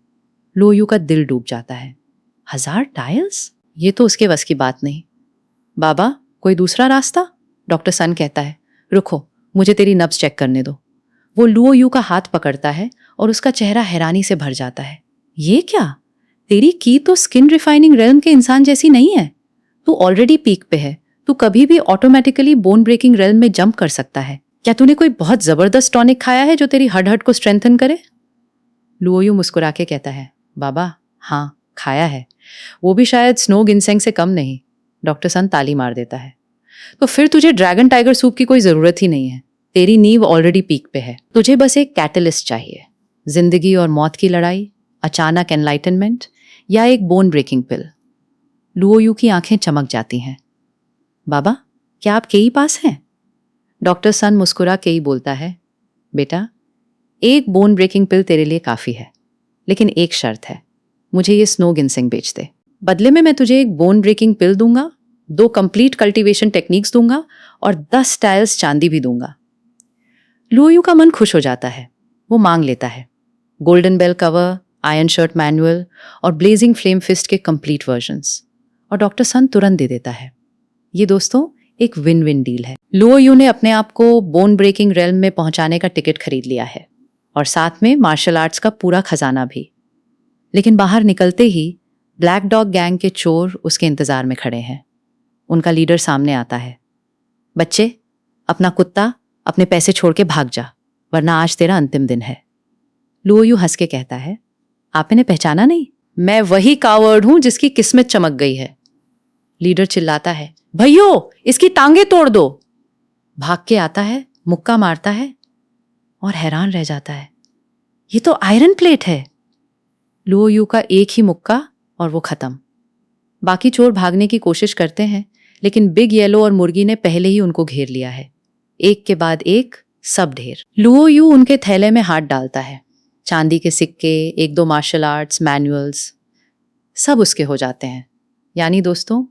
लोयू का दिल डूब जाता है। 1000 टाइल्स? ये तो उसके बस की बात नहीं। बाबा कोई दूसरा रास्ता? डॉक्टर सन कहता है, रुको मुझे तेरी नब्ज चेक करने दो। वो लुओ यू का हाथ पकड़ता है और उसका चेहरा हैरानी से भर जाता है। ये क्या? तेरी की तो स्किन रिफाइनिंग रेल्म के इंसान जैसी नहीं है। तू ऑलरेडी पीक पे है। तू कभी भी ऑटोमेटिकली बोन ब्रेकिंग रेल्म में जंप कर सकता है। क्या तूने कोई बहुत जबरदस्त टॉनिक खाया है जो तेरी हड को स्ट्रेंथन करे? लुओ यू मुस्कुरा के कहता है, बाबा हाँ खाया है, वो भी शायद स्नो गिनसेंग से कम नहीं। डॉक्टर सन ताली मार देता है। तो फिर तुझे ड्रैगन टाइगर सूप की कोई जरूरत ही नहीं है। तेरी नींव ऑलरेडी पीक पे है। तुझे बस एक कैटलिस्ट चाहिए। जिंदगी और मौत की लड़ाई, अचानक एनलाइटनमेंट, या एक bone breaking pill. Luo Yu की आंखें चमक जाती हैं। बाबा क्या आप केई पास हैं? डॉक्टर सन मुस्कुरा के ही बोलता है, बेटा एक बोन ब्रेकिंग पिल तेरे लिए काफी है, लेकिन एक शर्त है, मुझे ये स्नो गिनसिंग बेच दे। बदले में मैं तुझे एक बोन ब्रेकिंग पिल दूंगा, 2 कंप्लीट कल्टीवेशन टेक्निक्स दूंगा और 10 टाइल्स चांदी भी दूंगा। लुओ यू का मन खुश हो जाता है। वो मांग लेता है golden bell cover, iron shirt manual और ब्लेजिंग फ्लेम फिस्ट के कंप्लीट वर्जन्स, और डॉक्टर सन तुरंत दे देता है। ये दोस्तों एक विन विन डील है। लुओ यू ने अपने आप को बोन ब्रेकिंग रेल्म में पहुंचाने का टिकट खरीद लिया है और साथ में मार्शल आर्ट्स का पूरा खजाना भी। लेकिन बाहर निकलते ही ब्लैक डॉग गैंग के चोर उसके इंतजार में खड़े हैं। उनका लीडर सामने आता है। बच्चे अपना कुत्ता अपने पैसे छोड़ के भाग जा, वरना आज तेरा अंतिम दिन है। लुओ यू हंस के कहता है, आप इन्हें पहचाना नहीं? मैं वही कावर्ड हूं जिसकी किस्मत चमक गई है। लीडर चिल्लाता है, भैयो इसकी टांगे तोड़ दो। भाग के आता है, मुक्का मारता है और हैरान रह जाता है, ये तो आयरन प्लेट है। लुओ यू का एक ही मुक्का और वो खत्म। बाकी चोर भागने की कोशिश करते हैं, लेकिन बिग येलो और मुर्गी ने पहले ही उनको घेर लिया है। एक के बाद एक सब ढेर। लुओ यू उनके थैले में हाथ डालता है। चांदी के सिक्के, 1-2 मार्शल आर्ट्स मैनुअल्स, सब उसके हो जाते हैं। यानी दोस्तों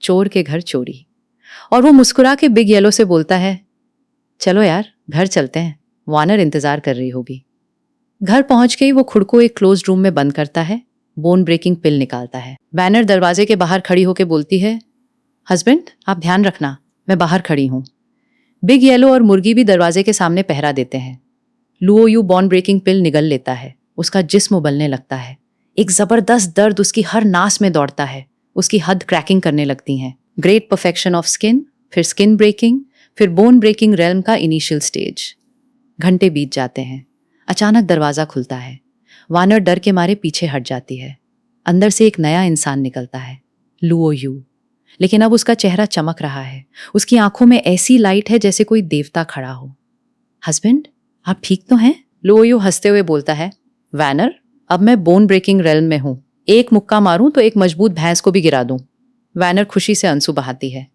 चोर के घर चोरी। और वो मुस्कुरा के बिग येलो से बोलता है, चलो यार घर चलते हैं, वानर इंतजार कर रही होगी। घर पहुंच के ही वो खुद को एक क्लोज रूम में बंद करता है, बोन ब्रेकिंग पिल निकालता है। बैनर दरवाजे के बाहर खड़ी होकर बोलती है, हस्बैंड आप ध्यान रखना, मैं बाहर खड़ी हूं। बिग येलो और मुर्गी भी दरवाजे के सामने पहरा देते हैं। लुओ यू बोन ब्रेकिंग पिल निगल लेता है। उसका जिस्म उबलने लगता है। एक जबरदस्त दर्द उसकी हर नास में दौड़ता है। उसकी हद क्रैकिंग करने लगती हैं। ग्रेट परफेक्शन ऑफ स्किन, फिर स्किन ब्रेकिंग, फिर बोन ब्रेकिंग रेल्म का इनिशियल स्टेज। घंटे बीत जाते हैं। अचानक दरवाजा खुलता है। वानर डर के मारे पीछे हट जाती है। अंदर से एक नया इंसान निकलता है, लुओ यू। लेकिन अब उसका चेहरा चमक रहा है। उसकी आंखों में ऐसी लाइट है जैसे कोई देवता खड़ा हो। हस्बैंड आप ठीक तो हैं? लुओ यू हंसते हुए बोलता है, वैनर अब मैं बोन ब्रेकिंग रेल्म में हूं। एक मुक्का मारूं तो एक मजबूत भैंस को भी गिरा दूं। वैनर खुशी से आंसू बहाती है।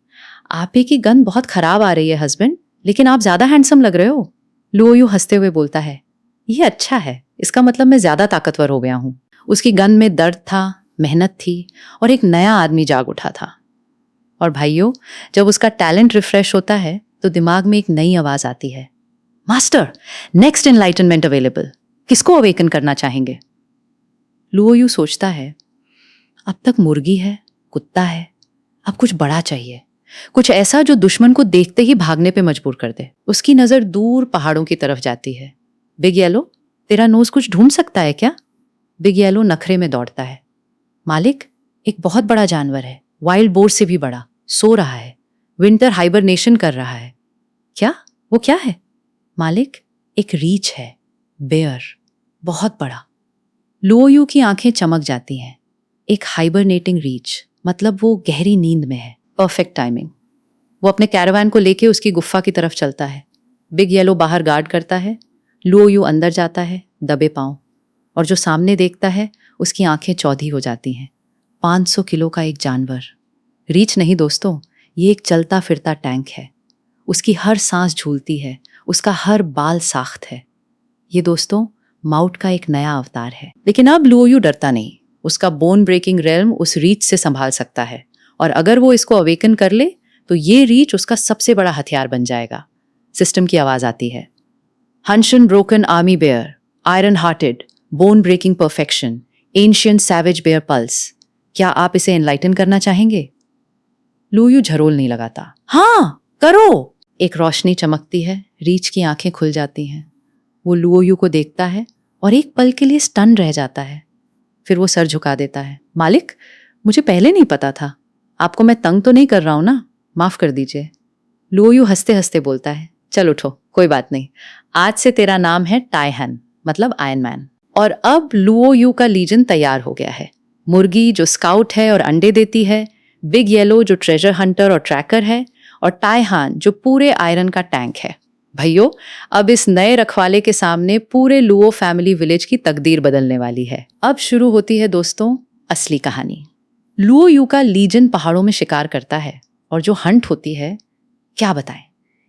आप ही की गन बहुत खराब आ रही है हस्बैंड, लेकिन आप ज्यादा हैंडसम लग रहे हो। लुओ यू हंसते हुए बोलता है, ये अच्छा है, इसका मतलब मैं ज्यादा ताकतवर हो गया हूं। उसकी गन में दर्द था, मेहनत थी और एक नया आदमी जाग उठा था। और भाइयों, जब उसका टैलेंट रिफ्रेश होता है तो दिमाग में एक नई आवाज आती है, मास्टर नेक्स्ट एनलाइटनमेंट अवेलेबल, किसको अवेकन करना चाहेंगे? लुओ यू सोचता है, अब तक मुर्गी है, कुत्ता है, अब कुछ बड़ा चाहिए, कुछ ऐसा जो दुश्मन को देखते ही भागने पे मजबूर कर दे। उसकी नजर दूर पहाड़ों की तरफ जाती है। बिग येलो तेरा नोज कुछ ढूंढ सकता है क्या? बिग येलो नखरे में दौड़ता है। मालिक एक बहुत बड़ा जानवर है, वाइल्ड बोर से भी बड़ा, सो रहा है, विंटर हाइबरनेशन कर रहा है। क्या? वो क्या है? मालिक एक रीछ है, बेयर, बहुत बड़ा। लुओयू की आंखें चमक जाती हैं। एक हाइबरनेटिंग रीच, मतलब वो गहरी नींद में है। Perfect timing. वो अपने कैरावान को लेके उसकी गुफा की तरफ चलता है। बिग येलो बाहर गार्ड करता है। लुओयू अंदर जाता है दबे पांव, और जो सामने देखता है उसकी आंखें चौधी हो जाती हैं। 500 किलो का एक जानवर। रीच नहीं दोस्तों, ये एक चलता फिरता टैंक है। उसकी हर सांस झूलती है, उसका हर बाल साख्त है। ये दोस्तों माउट का एक नया अवतार है। लेकिन अब लुओयू डरता नहीं। उसका बोन ब्रेकिंग रेल्म उस रीच से संभाल सकता है, और अगर वो इसको अवेकन कर ले तो ये रीच उसका सबसे बड़ा हथियार बन जाएगा। सिस्टम की आवाज आती है। हंशन broken army bear, iron hearted, bone breaking perfection, ancient savage bear pulse. क्या आप इसे एनलाइटन करना चाहेंगे? लुओयू झरोल नहीं लगाता। हाँ करो। एक रोशनी चमकती है, रीच की आंखें खुल जाती हैं। वो लुओयू को देखता है और एक पल के लिए स्टन रह जाता है। फिर वो सर झुका देता है। मालिक, मुझे पहले नहीं पता था। आपको मैं तंग तो नहीं कर रहा हूं ना? माफ कर दीजिए। लुओयू हंसते हंसते बोलता है, चल उठो, कोई बात नहीं। आज से तेरा नाम है टाइहन, मतलब आयरन मैन। और अब लुओयू का लीजन तैयार हो गया है। मुर्गी जो स्काउट है और अंडे देती है, बिग येलो जो ट्रेजर हंटर और ट्रैकर है, और टाइहान जो पूरे आयरन का टैंक है। भैयों, अब इस नए रखवाले के सामने पूरे लुओ फैमिली विलेज की तकदीर बदलने वाली है। अब शुरू होती है दोस्तों असली कहानी। लुओयू का लीजन पहाड़ों में शिकार करता है, और जो हंट होती है क्या बताएं।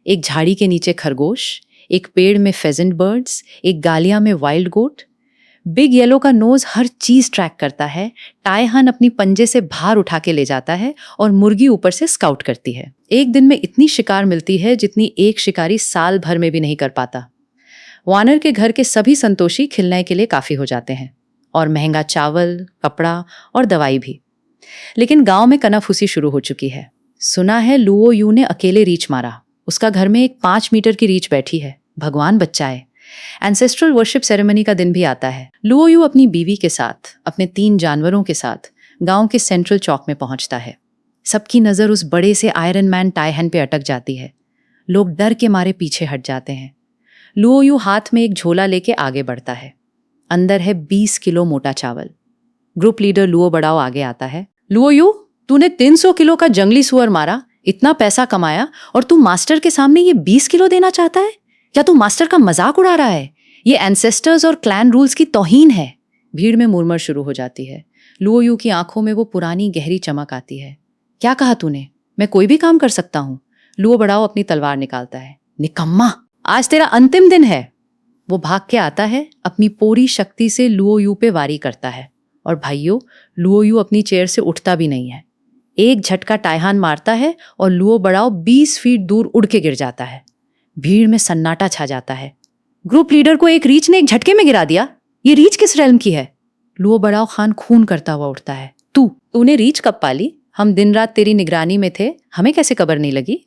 एक झाड़ी के नीचे खरगोश, एक पेड़ में फेजेंट बर्ड्स, एक गालिया में वाइल्ड गोट। बिग येलो का नोज हर चीज ट्रैक करता है। टाइहन अपनी पंजे से भार उठा के ले जाता है, और मुर्गी ऊपर से स्काउट करती है। एक दिन में इतनी शिकार मिलती है जितनी एक शिकारी साल भर में भी नहीं कर पाता। वानर के घर के सभी संतोषी खिलने के लिए काफी हो जाते हैं, और महंगा चावल, कपड़ा और दवाई भी। लेकिन गांव में कनाफूसी शुरू हो चुकी है। सुना है लुओयू ने अकेले रीछ मारा। उसका घर में एक 5 मीटर की रीछ बैठी है। भगवान बचाए। एंसेस्ट्रल वर्शिप सेरेमनी का दिन भी आता है। लुओयू अपनी बीवी के साथ, अपने 3 जानवरों के साथ गांव के सेंट्रल चौक में पहुंचता है। सबकी नजर उस बड़े से आयरन मैन टाइहन पे अटक जाती है। लोग डर के मारे पीछे हट जाते हैं। लुओयू हाथ में एक झोला लेके आगे बढ़ता है। अंदर है 20 किलो मोटा चावल। ग्रुप लीडर लुओ बड़ाओ आगे आता है। लुओयू, तूने 300 किलो का जंगली सुअर मारा, इतना पैसा कमाया, और तू मास्टर के सामने ये 20 किलो देना चाहता है? क्या तू मास्टर का मजाक उड़ा रहा है? ये एंसेस्टर्स और क्लैन रूल्स की तौहीन है। भीड़ में मुरमर शुरू हो जाती है। लुओयू की आंखों में वो पुरानी गहरी चमक आती है। क्या कहा तूने? मैं कोई भी काम कर सकता हूँ? लुओ बड़ाओ अपनी तलवार निकालता है। निकम्मा, आज तेरा अंतिम दिन है। वो भाग के आता है, अपनी पूरी शक्ति से लुओयू पे वारी करता है। और भाइयों, लुओयू अपनी चेयर से उठता भी नहीं है। एक झटका टाइहान मारता है और लुओ बड़ाओ 20 फीट दूर उड़ के गिर जाता है। भीड़ में सन्नाटा छा जाता है। ग्रुप लीडर को एक रीछ ने एक झटके में गिरा दिया। ये रीछ किस रेल्म की है? लुओ बड़ाओ खान खून करता हुआ उठता है। तूने रीछ कब पाली? हम दिन रात तेरी निगरानी में थे, हमें कैसे खबर नहीं लगी?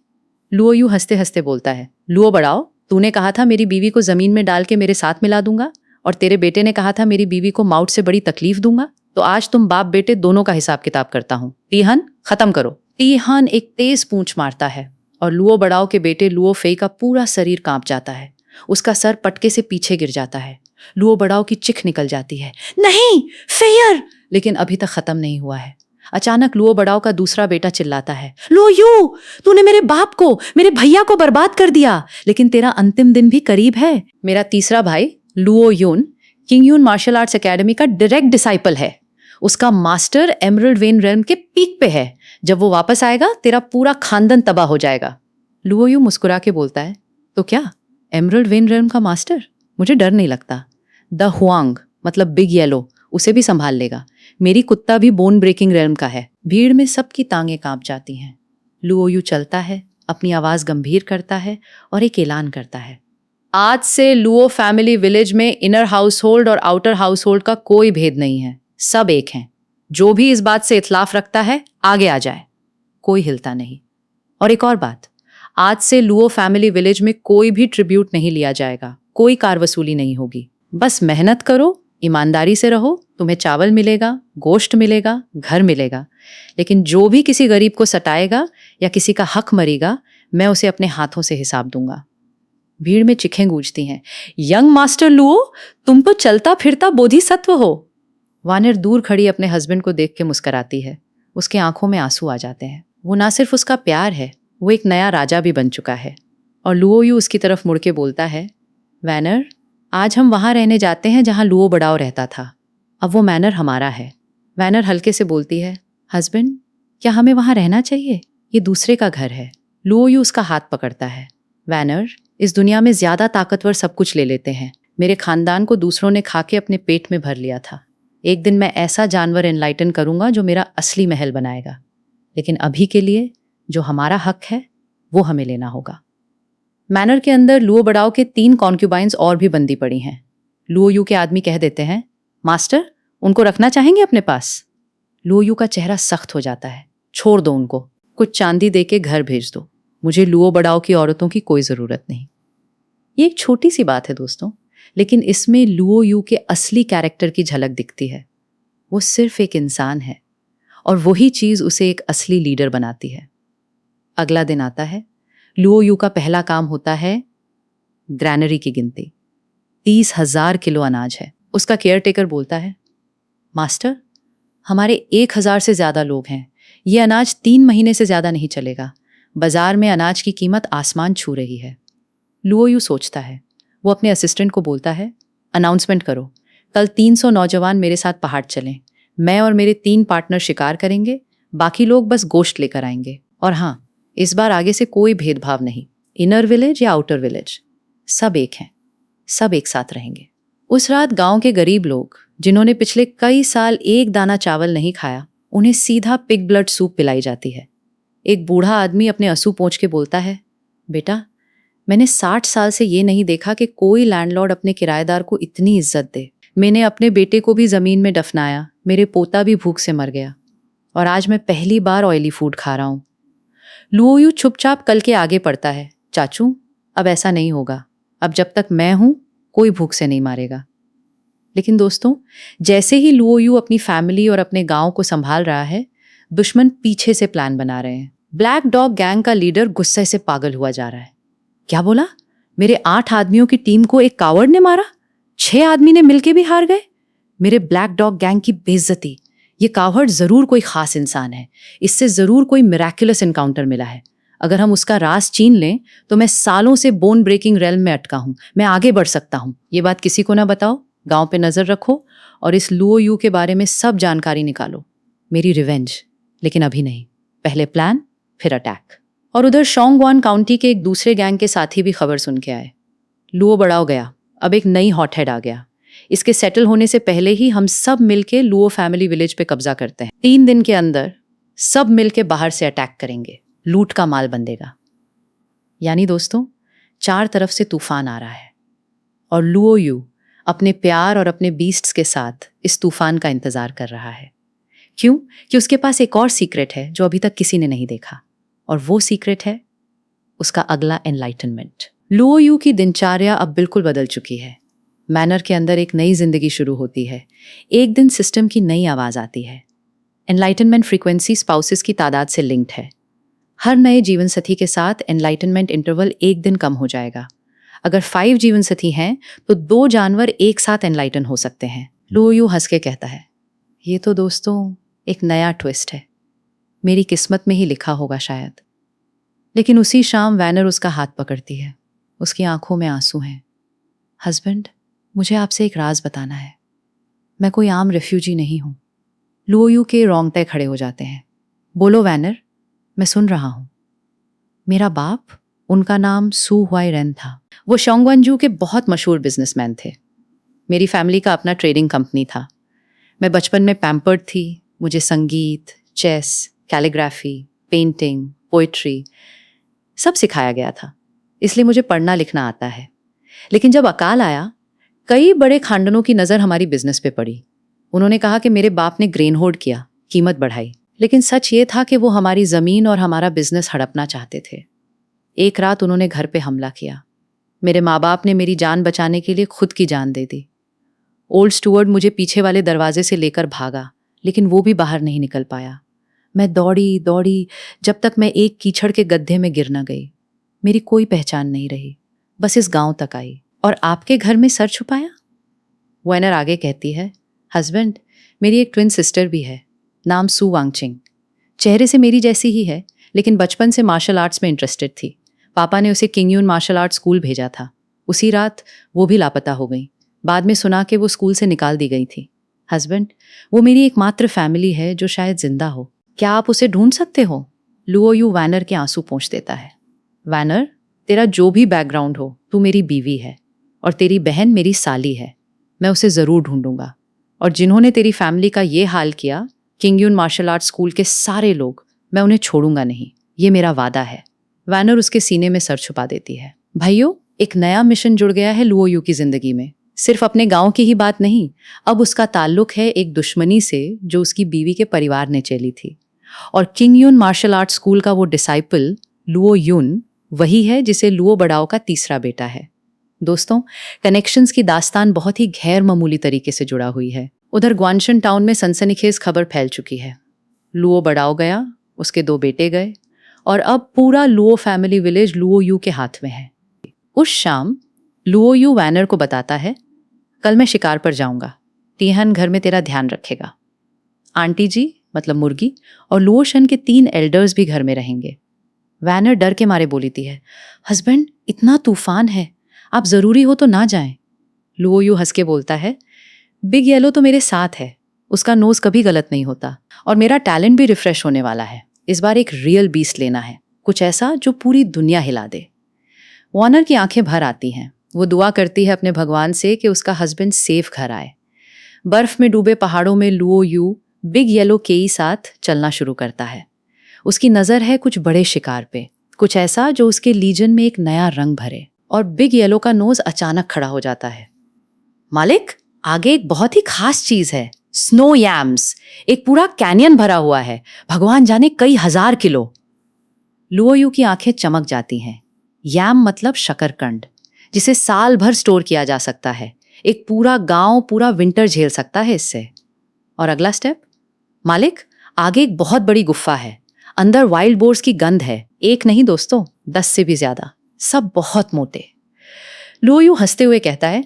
लुओयू हंसते हंसते बोलता है। लुओ बड़ाओ, तूने कहा था मेरी बीवी को जमीन में डाल के मेरे साथ मिला दूंगा, और तेरे बेटे ने कहा था मेरी बीवी को माउट से बड़ी तकलीफ दूंगा। तो आज तुम बाप बेटे दोनों का हिसाब किताब करता हूँ। टीहन, खत्म करो। टीहन एक तेज पूंछ मारता है, और लुओ बड़ाओ के बेटे लुओ फेई का पूरा शरीर कांप जाता है। उसका सर पटके से पीछे गिर जाता है। लुओ बड़ाओ की चिख निकल जाती है। नहीं, फेयर! लेकिन अभी तक खत्म नहीं हुआ है। अचानक लुओ बड़ाओ का दूसरा बेटा चिल्लाता है। लुओयू, तूने मेरे बाप को, मेरे भैया को बर्बाद कर दिया, लेकिन तेरा अंतिम दिन भी करीब है। मेरा तीसरा भाई Luo Yun Qing Yun martial arts academy का डायरेक्ट डिसाइपल है। उसका मास्टर एमरल्ड वेन रेल्म के पीक पे है। जब वो वापस आएगा तेरा पूरा खानदान तबाह हो जाएगा। लुओयू मुस्कुरा के बोलता है, तो क्या एमरल्ड वेन रेल्म का मास्टर? मुझे डर नहीं लगता। द हुआंग, मतलब बिग येलो, उसे भी संभाल लेगा। मेरी कुत्ता भी बोन ब्रेकिंग रेल्म का है। भीड़ में सबकी टांगें कांप जाती हैं। लुओयू चलता है, अपनी आवाज गंभीर करता है और एक ऐलान करता है। आज से लुओ फैमिली विलेज में इनर हाउस होल्ड और आउटर हाउस होल्ड का कोई भेद नहीं है। सब एक हैं। जो भी इस बात से इतलाफ रखता है आगे आ जाए। कोई हिलता नहीं। और एक और बात, आज से लुओ फैमिली विलेज में कोई भी ट्रिब्यूट नहीं लिया जाएगा। कोई कार वसूली नहीं होगी। बस मेहनत करो, ईमानदारी से रहो, तुम्हें चावल मिलेगा, गोश्त मिलेगा, घर मिलेगा। लेकिन जो भी किसी गरीब को सताएगा या किसी का हक मरेगा, मैं उसे अपने हाथों से हिसाब दूंगा। भीड़ में चिखें गूंजती हैं, यंग मास्टर लुओ, तुम तो चलता फिरता बोधिसत्व हो। वानर दूर खड़ी अपने हस्बैंड को देख के मुस्कुराती है। उसके आंखों में आंसू आ जाते हैं। वो ना सिर्फ उसका प्यार है, वो एक नया राजा भी बन चुका है। और लुओ यू उसकी तरफ मुड़ के बोलता है, वैनर, आज हम वहां रहने जाते हैं जहां लुओ बड़ाओ रहता था। अब वो मैनर हमारा है। वैनर हल्के से बोलती है, हस्बैंड, क्या हमें वहां रहना चाहिए? ये दूसरे का घर है। लुओ यू उसका हाथ पकड़ता है। वैनर, इस दुनिया में ज्यादा ताकतवर सब कुछ ले लेते हैं। मेरे खानदान को दूसरों ने खा के अपने पेट में भर लिया था। एक दिन मैं ऐसा जानवर एनलाइटन करूंगा जो मेरा असली महल बनाएगा। लेकिन अभी के लिए जो हमारा हक है वो हमें लेना होगा। मैनर के अंदर लुओ बड़ाओ के 3 कॉन्क्यूबाइंस और भी बंदी पड़ी हैं। लुओ यू के आदमी कह देते हैं, मास्टर, उनको रखना चाहेंगे अपने पास? लुओ यू का चेहरा सख्त हो जाता है। छोड़ दो उनको, कुछ चांदी दे के घर भेज दो। मुझे लुओ बड़ाओ की औरतों की कोई जरूरत नहीं। ये एक छोटी सी बात है दोस्तों, लेकिन इसमें लुओ यू के असली कैरेक्टर की झलक दिखती है। वो सिर्फ एक इंसान है और वही चीज उसे एक असली लीडर बनाती है। अगला दिन आता है। लुओ यू का पहला काम होता है ग्रैनरी की गिनती। 30,000 किलो अनाज है। उसका केयरटेकर बोलता है, मास्टर, हमारे 1,000 से ज्यादा लोग हैं। ये अनाज 3 महीने से ज्यादा नहीं चलेगा। बाजार में अनाज की कीमत आसमान छू रही है। लुओ यू सोचता है। वो अपने असिस्टेंट को बोलता है, अनाउंसमेंट करो, कल 300 नौजवान मेरे साथ पहाड़ चलें। मैं और मेरे 3 पार्टनर शिकार करेंगे, बाकी लोग बस गोश्त लेकर आएंगे। और हाँ, इस बार आगे से कोई भेदभाव नहीं, इनर विलेज या आउटर विलेज, सब एक हैं, सब एक साथ रहेंगे। उस रात गांव के गरीब लोग, जिन्होंने पिछले कई साल एक दाना चावल नहीं खाया, उन्हें सीधा पिग ब्लड सूप पिलाई जाती है। एक बूढ़ा आदमी अपने आंसू पोंछ के बोलता है, बेटा, मैंने 60 साल से ये नहीं देखा कि कोई लैंडलॉर्ड अपने किराएदार को इतनी इज्जत दे। मैंने अपने बेटे को भी जमीन में दफनाया, मेरे पोता भी भूख से मर गया, और आज मैं पहली बार ऑयली फूड खा रहा हूं। लुओ यू चुपचाप कल के आगे पड़ता है, चाचू, अब ऐसा नहीं होगा। अब जब तक मैं हूं, कोई भूख से नहीं मारेगा। लेकिन दोस्तों, जैसे ही लुओ यू अपनी फैमिली और अपने गांव को संभाल रहा है, दुश्मन पीछे से प्लान बना रहे हैं। ब्लैक डॉग गैंग का लीडर गुस्से से पागल हुआ जा रहा है। क्या बोला? मेरे 8 आदमियों की टीम को एक कावर्ड ने मारा, 6 आदमी ने मिलके भी हार गए। मेरे ब्लैक डॉग गैंग की बेइज्जती। ये कावर्ड जरूर कोई खास इंसान है, इससे जरूर कोई मिरेकुलस एनकाउंटर मिला है। अगर हम उसका राज छीन लें तो मैं सालों से बोन ब्रेकिंग रेल्म में अटका हूं, मैं आगे बढ़ सकता हूं। ये बात किसी को ना बताओ, गांव पे नजर रखो और इस लुओ यू के बारे में सब जानकारी निकालो। मेरी रिवेंज, लेकिन अभी नहीं, पहले प्लान फिर अटैक। और उधर शोंगवान काउंटी के एक दूसरे गैंग के साथी भी खबर सुन के आए। लुओ बड़ाओ गया, अब एक नई हॉटहेड आ गया। इसके सेटल होने से पहले ही हम सब मिलके लुओ फैमिली विलेज पे कब्जा करते हैं। 3 दिन के अंदर सब मिलके बाहर से अटैक करेंगे, लूट का माल बंधेगा। यानी दोस्तों, 4 तरफ से तूफान आ रहा है और लुओ यू अपने प्यार और अपने बीस्ट्स के साथ इस तूफान का इंतजार कर रहा है। क्यों? कि उसके पास एक और सीक्रेट है जो अभी तक किसी ने नहीं देखा, और वो सीक्रेट है उसका अगला एनलाइटनमेंट। लुओ यू की दिनचर्या अब बिल्कुल बदल चुकी है। मैनर के अंदर एक नई जिंदगी शुरू होती है। एक दिन सिस्टम की नई आवाज आती है। एनलाइटनमेंट फ्रीक्वेंसी स्पाउसेस की तादाद से लिंक्ड है। हर नए जीवन साथी के साथ एनलाइटनमेंट इंटरवल 1 दिन कम हो जाएगा। अगर 5 जीवन साथी हैं तो 2 जानवर एक साथ एनलाइटन हो सकते हैं। लुओ यू हंस के कहता है, ये तो दोस्तों एक नया ट्विस्ट है, मेरी किस्मत में ही लिखा होगा शायद। लेकिन उसी शाम वैनर उसका हाथ पकड़ती है। उसकी आंखों में आंसू हैं। हस्बैंड, मुझे आपसे एक राज बताना है। मैं कोई आम रेफ्यूजी नहीं हूं। लुओ यू के रोंगटे खड़े हो जाते हैं। बोलो वैनर, मैं सुन रहा हूं। मेरा बाप, उनका नाम सू हुआई रेन था। वो शोंगवानजू के बहुत मशहूर बिजनेसमैन थे। मेरी फैमिली का अपना ट्रेडिंग कंपनी था। मैं बचपन में पैम्पर्ड थी। मुझे संगीत, चेस, कैलीग्राफी, पेंटिंग, पोइट्री सब सिखाया गया था, इसलिए मुझे पढ़ना लिखना आता है। लेकिन जब अकाल आया, कई बड़े खानदानों की नज़र हमारी बिजनेस पे पड़ी। उन्होंने कहा कि मेरे बाप ने ग्रेन होल्ड किया, कीमत बढ़ाई, लेकिन सच ये था कि वो हमारी ज़मीन और हमारा बिजनेस हड़पना चाहते थे। एक रात उन्होंने घर पे हमला किया। मेरे माँ बाप ने मेरी जान बचाने के लिए खुद की जान दे दी। ओल्ड स्टुअर्ड मुझे पीछे वाले दरवाजे से लेकर भागा, लेकिन वो भी बाहर नहीं निकल पाया। मैं दौड़ी दौड़ी जब तक मैं एक कीचड़ के गड्ढे में गिर न गई। मेरी कोई पहचान नहीं रही। बस इस गांव तक आई और आपके घर में सर छुपाया। वेनर आगे कहती है, हस्बैंड, मेरी एक ट्विन सिस्टर भी है, नाम सू वांगचिंग। चेहरे से मेरी जैसी ही है, लेकिन बचपन से मार्शल आर्ट्स में इंटरेस्टेड थी। पापा ने उसे king Yun martial art school भेजा था। उसी रात वो भी लापता हो गई। बाद में सुना कि वो स्कूल से निकाल दी गई थी। हस्बैंड, वो मेरी एकमात्र फैमिली है जो शायद जिंदा हो। क्या आप उसे ढूंढ सकते हो? लुओ यू वैनर के आंसू पोंछ देता है। वैनर, तेरा जो भी बैकग्राउंड हो, तू मेरी बीवी है और तेरी बहन मेरी साली है। मैं उसे ज़रूर ढूंढूंगा। और जिन्होंने तेरी फैमिली का ये हाल किया, king Yun martial art school के सारे लोग, मैं उन्हें छोड़ूंगा नहीं। ये मेरा वादा है। वैनर उसके सीने में सर छुपा देती है। भाइयों, एक नया मिशन जुड़ गया है लुओ यू की जिंदगी में। सिर्फ अपने गांव की ही बात नहीं, अब उसका ताल्लुक है एक दुश्मनी से जो उसकी बीवी के परिवार ने चली थी। और king Yun martial art school का वो डिसाइपल लुओ यून वही है जिसे लुओ बड़ाओ का तीसरा बेटा है। दोस्तों, कनेक्शंस की दास्तान बहुत ही गैर मामूली तरीके से जुड़ा हुई है। उधर ग्वांशन टाउन में सनसनीखेज खबर फैल चुकी है। लुओ बड़ाओ गया, उसके 2 बेटे गए और अब पूरा Luo family village Luo you के हाथ में है। उस शाम लुओ यू वैनर को बताता है, कल मैं शिकार पर जाऊंगा। टीहन घर में तेरा ध्यान रखेगा। आंटी जी मतलब मुर्गी और लुओ शन के 3 एल्डर्स भी घर में रहेंगे। वैनर डर के मारे बोलीती है, हस्बैंड, इतना तूफान है, आप जरूरी हो तो ना जाएं। लुओ यू हंस के बोलता है, बिग येलो तो मेरे साथ है, उसका नोज कभी गलत नहीं होता और मेरा टैलेंट भी रिफ्रेश होने वाला है। इस बार एक रियल बीस्ट लेना है, कुछ ऐसा जो पूरी दुनिया हिला दे। वॉर्नर की आंखें भर आती हैं। वो दुआ करती है अपने भगवान से कि उसका हस्बैंड सेफ घर आए। बर्फ में डूबे पहाड़ों में लुओ यू बिग येलो के ही साथ चलना शुरू करता है। उसकी नज़र है कुछ बड़े शिकार पे, कुछ ऐसा जो उसके लीजन में एक नया रंग भरे। और बिग येलो का नोज अचानक खड़ा हो जाता है। मालिक, आगे एक बहुत ही खास चीज है, स्नो यैम्स। एक पूरा कैनियन भरा हुआ है, भगवान जाने कई 1000 किलो। लुओ यू की आंखें चमक जाती हैं। यैम मतलब शकरकंद, जिसे साल भर स्टोर किया जा सकता है। एक पूरा गांव पूरा विंटर झेल सकता है इससे। और अगला स्टेप, मालिक, आगे एक बहुत बड़ी गुफा है, अंदर वाइल्ड बोर्स की गंध है। एक नहीं दोस्तों, 10 से भी ज्यादा, सब बहुत मोटे। लुओ यू हंसते हुए कहता है,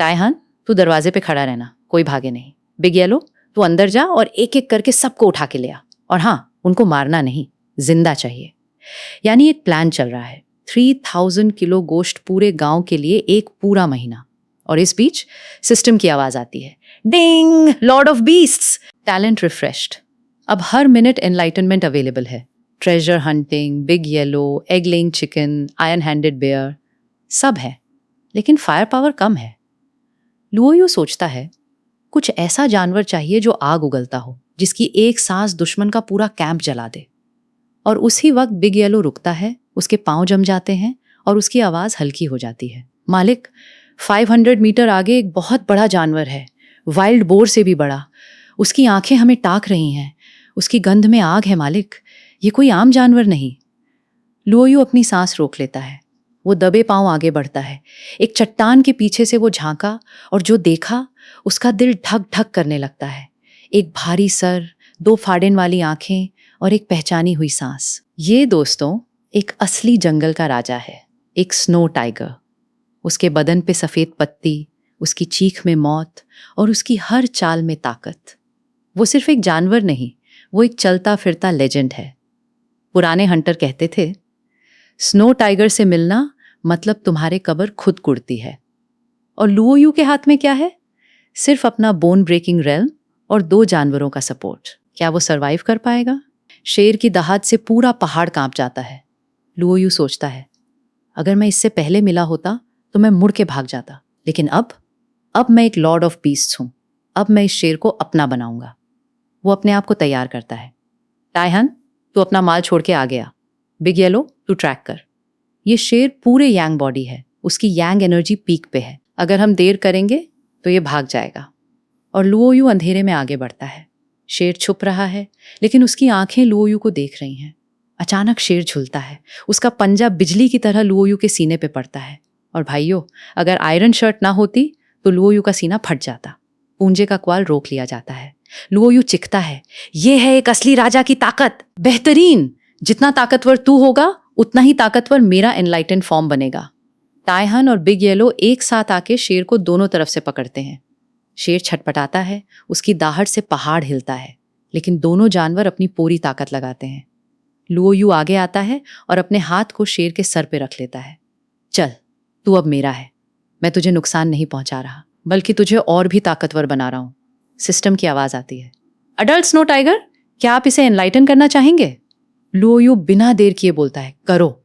टाइहान, तू दरवाजे पे खड़ा रहना, कोई भागे नहीं। बिग येलो, तू अंदर जा और एक एक करके सबको उठा के ले आ। और हाँ, उनको मारना नहीं, जिंदा चाहिए। यानी एक प्लान चल रहा है, 3000 किलो गोश्त पूरे गांव के लिए एक पूरा महीना। और इस बीच सिस्टम की आवाज आती है, ding, lord of beasts, talent refreshed. अब हर मिनट एनलाइटनमेंट अवेलेबल है। Treasure hunting, big yellow, egg laying chicken, iron handed bear, सब है, लेकिन फायर पावर कम है। लुओ यू सोचता है, कुछ ऐसा जानवर चाहिए जो आग उगलता हो, जिसकी एक सांस दुश्मन का पूरा कैंप जला दे। और उसी वक्त बिग येलो रुकता है, उसके पांव जम जाते हैं और उसकी आवाज हल्की हो जाती है। मालिक, 500 मीटर आगे एक बहुत बड़ा जानवर है, वाइल्ड बोर से भी बड़ा। उसकी आंखें हमें ताक रही हैं, उसकी गंध में आग है मालिक, ये कोई आम जानवर नहीं। लुओ यू अपनी सांस रोक लेता है। वो दबे पांव आगे बढ़ता है। एक चट्टान के पीछे से वो झांका और जो देखा उसका दिल धक धक करने लगता है। एक भारी सर, 2 फाड़न वाली आंखें और एक पहचानी हुई सांस। ये दोस्तों एक असली जंगल का राजा है, एक स्नो टाइगर। उसके बदन पे सफेद पत्ती, उसकी चीख में मौत और उसकी हर चाल में ताकत। वो सिर्फ एक जानवर नहीं, वो एक चलता फिरता लेजेंड है। पुराने हंटर कहते थे, स्नो टाइगर से मिलना मतलब तुम्हारे कब्र खुद कुड़ती है। और लुओ यू के हाथ में क्या है? सिर्फ अपना बोन ब्रेकिंग रेल्म और 2 जानवरों का सपोर्ट। क्या वो सरवाइव कर पाएगा? शेर की दहाड़ से पूरा पहाड़ कांप जाता है। लुओ यू सोचता है, अगर मैं इससे पहले मिला होता तो मैं मुड़ के भाग जाता, लेकिन अब मैं एक लॉर्ड ऑफ बीस्ट्स हूं। अब मैं इस शेर को अपना बनाऊंगा। वो अपने आप को तैयार करता है। टाइहन, तू अपना माल छोड़ के आ गया। बिग येलो, तू ट्रैक कर। ये शेर पूरे यांग बॉडी है, उसकी यांग एनर्जी पीक पे है। अगर हम देर करेंगे तो ये भाग जाएगा। और लुओ यू अंधेरे में आगे बढ़ता है। शेर छुप रहा है, लेकिन उसकी आंखें लुओ यू को देख रही हैं। अचानक शेर झुलता है, उसका पंजा बिजली की तरह लुओ यू के सीने पे पड़ता है। और भाइयों, अगर आयरन शर्ट ना होती तो लुओ यू का सीना फट जाता। पूंजे का क्वाल रोक लिया जाता है। लुओ यू चिखता है, ये है एक असली राजा की ताकत, बेहतरीन। जितना ताकतवर तू होगा उतना ही ताकतवर मेरा एनलाइटेंड फॉर्म बनेगा। टायहन और बिग येलो एक साथ आके शेर को दोनों तरफ से पकड़ते हैं। शेर छटपटाता है, उसकी दाहड़ से पहाड़ हिलता है, लेकिन दोनों जानवर अपनी पूरी ताकत लगाते हैं। लुओ यू आगे आता है और अपने हाथ को शेर के सर पे रख लेता है। चल, तू अब मेरा है। मैं तुझे नुकसान नहीं पहुंचा रहा, बल्कि तुझे और भी ताकतवर बना रहा हूं। सिस्टम की आवाज आती है। अडल्ट स्नो टाइगर, क्या आप इसे एनलाइटन करना चाहेंगे? लुओ यू बिना देर किए बोलता है, करो।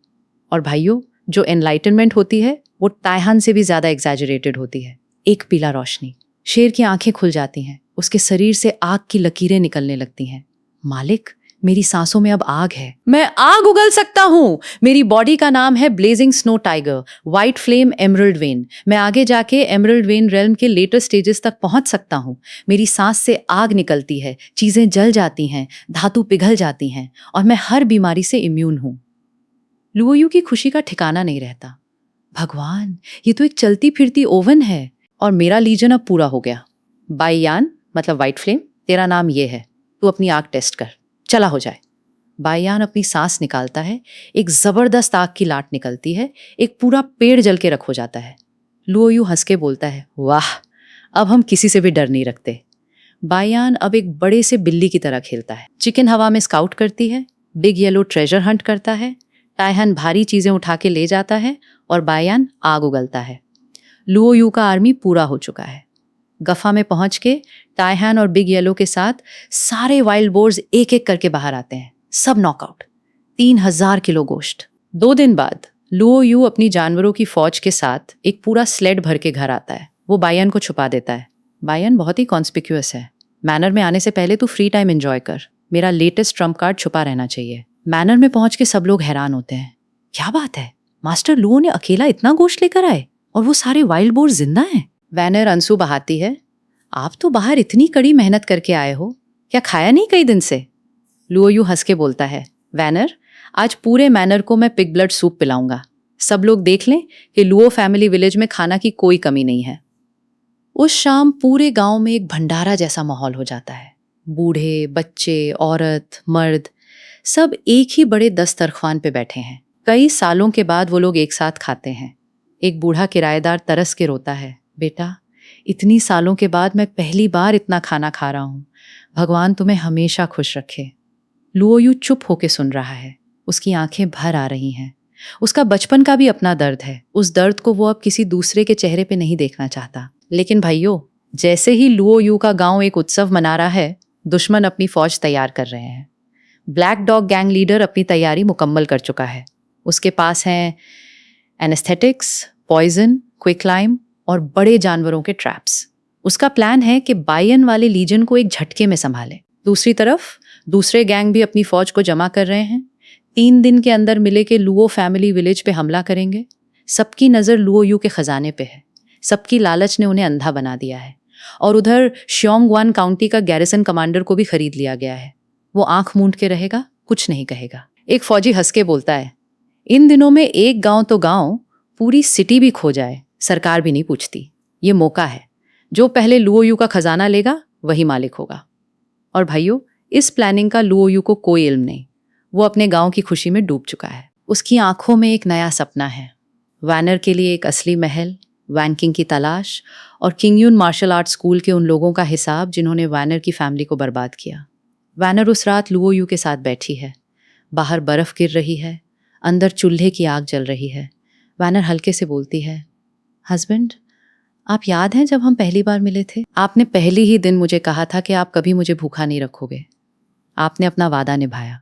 और भाइयों, जो एनलाइटनमेंट होती है वो टायहन से भी ज्यादा एग्जैजरेटेड होती है। एक पीला रोशनी, शेर की आंखें खुल जाती हैं, उसके शरीर से आग की लकीरें निकलने लगती हैं। मालिक, मेरी सांसों में अब आग है, मैं आग उगल सकता हूं। मेरी बॉडी का नाम है blazing snow tiger, white flame emerald when. मैं आगे जाके एमरल्ड वेन रेल्म के लेटर स्टेजेस तक पहुंच सकता हूं। मेरी सांस से आग निकलती है, चीजें जल जाती हैं, धातु पिघल जाती हैं, और मैं हर बीमारी से इम्यून हूं। लुओ यू की खुशी का ठिकाना नहीं रहता। भगवान, ये तो एक चलती फिरती ओवन है, और मेरा लीजन अब पूरा हो गया। बाईयान मतलब व्हाइट फ्लेम, तेरा नाम ये है, तू अपनी आग टेस्ट कर, चला हो जाए। बाईयान अपनी सांस निकालता है, एक जबरदस्त आग की लाट निकलती है, एक पूरा पेड़ जल के रख हो जाता है। लुओ यू हंस के बोलता है, वाह, अब हम किसी से भी डर नहीं रखते। बाईयान अब एक बड़े से बिल्ली की तरह खेलता है। चिकन हवा में स्काउट करती है, बिग येलो ट्रेजर हंट करता है, टायहन भारी चीजें उठा के ले जाता है, और बाईयान आग उगलता है। लुओ यू का आर्मी पूरा हो चुका है। गफा में पहुंच के टायहन और बिग येलो के साथ सारे वाइल्ड बोर्स एक एक करके बाहर आते हैं, सब नॉकआउट। 3000 किलो गोश्त। 2 दिन बाद लुओ यू अपनी जानवरों की फौज के साथ एक पूरा स्लेड भर के घर आता है। वो बायन को छुपा देता है। बायन बहुत ही कॉन्स्पिक्यूअस है। मैनर में आने से पहले तू फ्री टाइम एंजॉय कर, मेरा लेटेस्ट ट्रम्प कार्ड छुपा रहना चाहिए। मैनर में पहुंच के सब लोग हैरान होते हैं। क्या बात है, मास्टर लुओ ने अकेला इतना गोश्त लेकर आए, और वो सारे वाइल्ड बोर जिंदा हैं। वैनर आंसू बहाती है, आप तो बाहर इतनी कड़ी मेहनत करके आए हो, क्या खाया नहीं कई दिन से? लुओ यू हंस के बोलता है, वैनर, आज पूरे मैनर को मैं पिग ब्लड सूप पिलाऊंगा। सब लोग देख लें कि लुओ फैमिली विलेज में खाना की कोई कमी नहीं है। उस शाम पूरे गांव में एक भंडारा जैसा माहौल हो जाता है। बूढ़े, बच्चे, औरत, मर्द सब एक ही बड़े दस्तरखान पे बैठे हैं। कई सालों के बाद वो लोग एक साथ खाते हैं। एक बूढ़ा किराएदार तरस के रोता है, बेटा, इतनी सालों के बाद मैं पहली बार इतना खाना खा रहा हूँ। भगवान तुम्हें हमेशा खुश रखे। लुओ यू चुप होके सुन रहा है। उसकी आंखें भर आ रही हैं। उसका बचपन का भी अपना दर्द है। उस दर्द को वो अब किसी दूसरे के चेहरे पे नहीं देखना चाहता। लेकिन भाइयों, जैसे ही लुओ यू का गांव एक उत्सव मना रहा है, दुश्मन अपनी फौज तैयार कर रहे हैं। ब्लैक डॉग गैंग लीडर अपनी तैयारी मुकम्मल कर चुका है। उसके पास हैं एनेस्थेटिक्स, पॉइजन, क्विकलाइम और बड़े जानवरों के ट्रैप्स। उसका प्लान है कि बायन वाले लीजन को एक झटके में संभाले। दूसरी तरफ दूसरे गैंग भी अपनी फौज को जमा कर रहे हैं। 3 दिन के अंदर मिले के लुओ फैमिली विलेज पे हमला करेंगे। सबकी नज़र लुओ यू के खजाने पे है। सबकी लालच ने उन्हें अंधा बना दिया है। और उधर श्योंगवान काउंटी का गैरिसन कमांडर को भी खरीद लिया गया है। वो आंख मूंद के रहेगा, कुछ नहीं कहेगा। एक फौजी हंस के बोलता है, इन दिनों में एक गांव तो गांव, पूरी सिटी भी खो जाए, सरकार भी नहीं पूछती। ये मौका है। जो पहले लुओ यू का खजाना लेगा वही मालिक होगा। और भाइयों, इस प्लानिंग का लुओ यू को कोई इल्म नहीं। वो अपने गांव की खुशी में डूब चुका है। उसकी आंखों में एक नया सपना है। वैनर के लिए एक असली महल, वैनकिंग की तलाश, और किंगयून मार्शल आर्ट स्कूल के उन लोगों का हिसाब जिन्होंने वैनर की फैमिली को बर्बाद किया। वैनर उस रात लुओ यू के साथ बैठी है। बाहर बर्फ गिर रही है, अंदर चूल्हे की आग जल रही है। वैनर हल्के से बोलती है, हस्बैंड, आप याद हैं जब हम पहली बार मिले थे? आपने पहले ही दिन मुझे कहा था कि आप कभी मुझे भूखा नहीं रखोगे। आपने अपना वादा निभाया।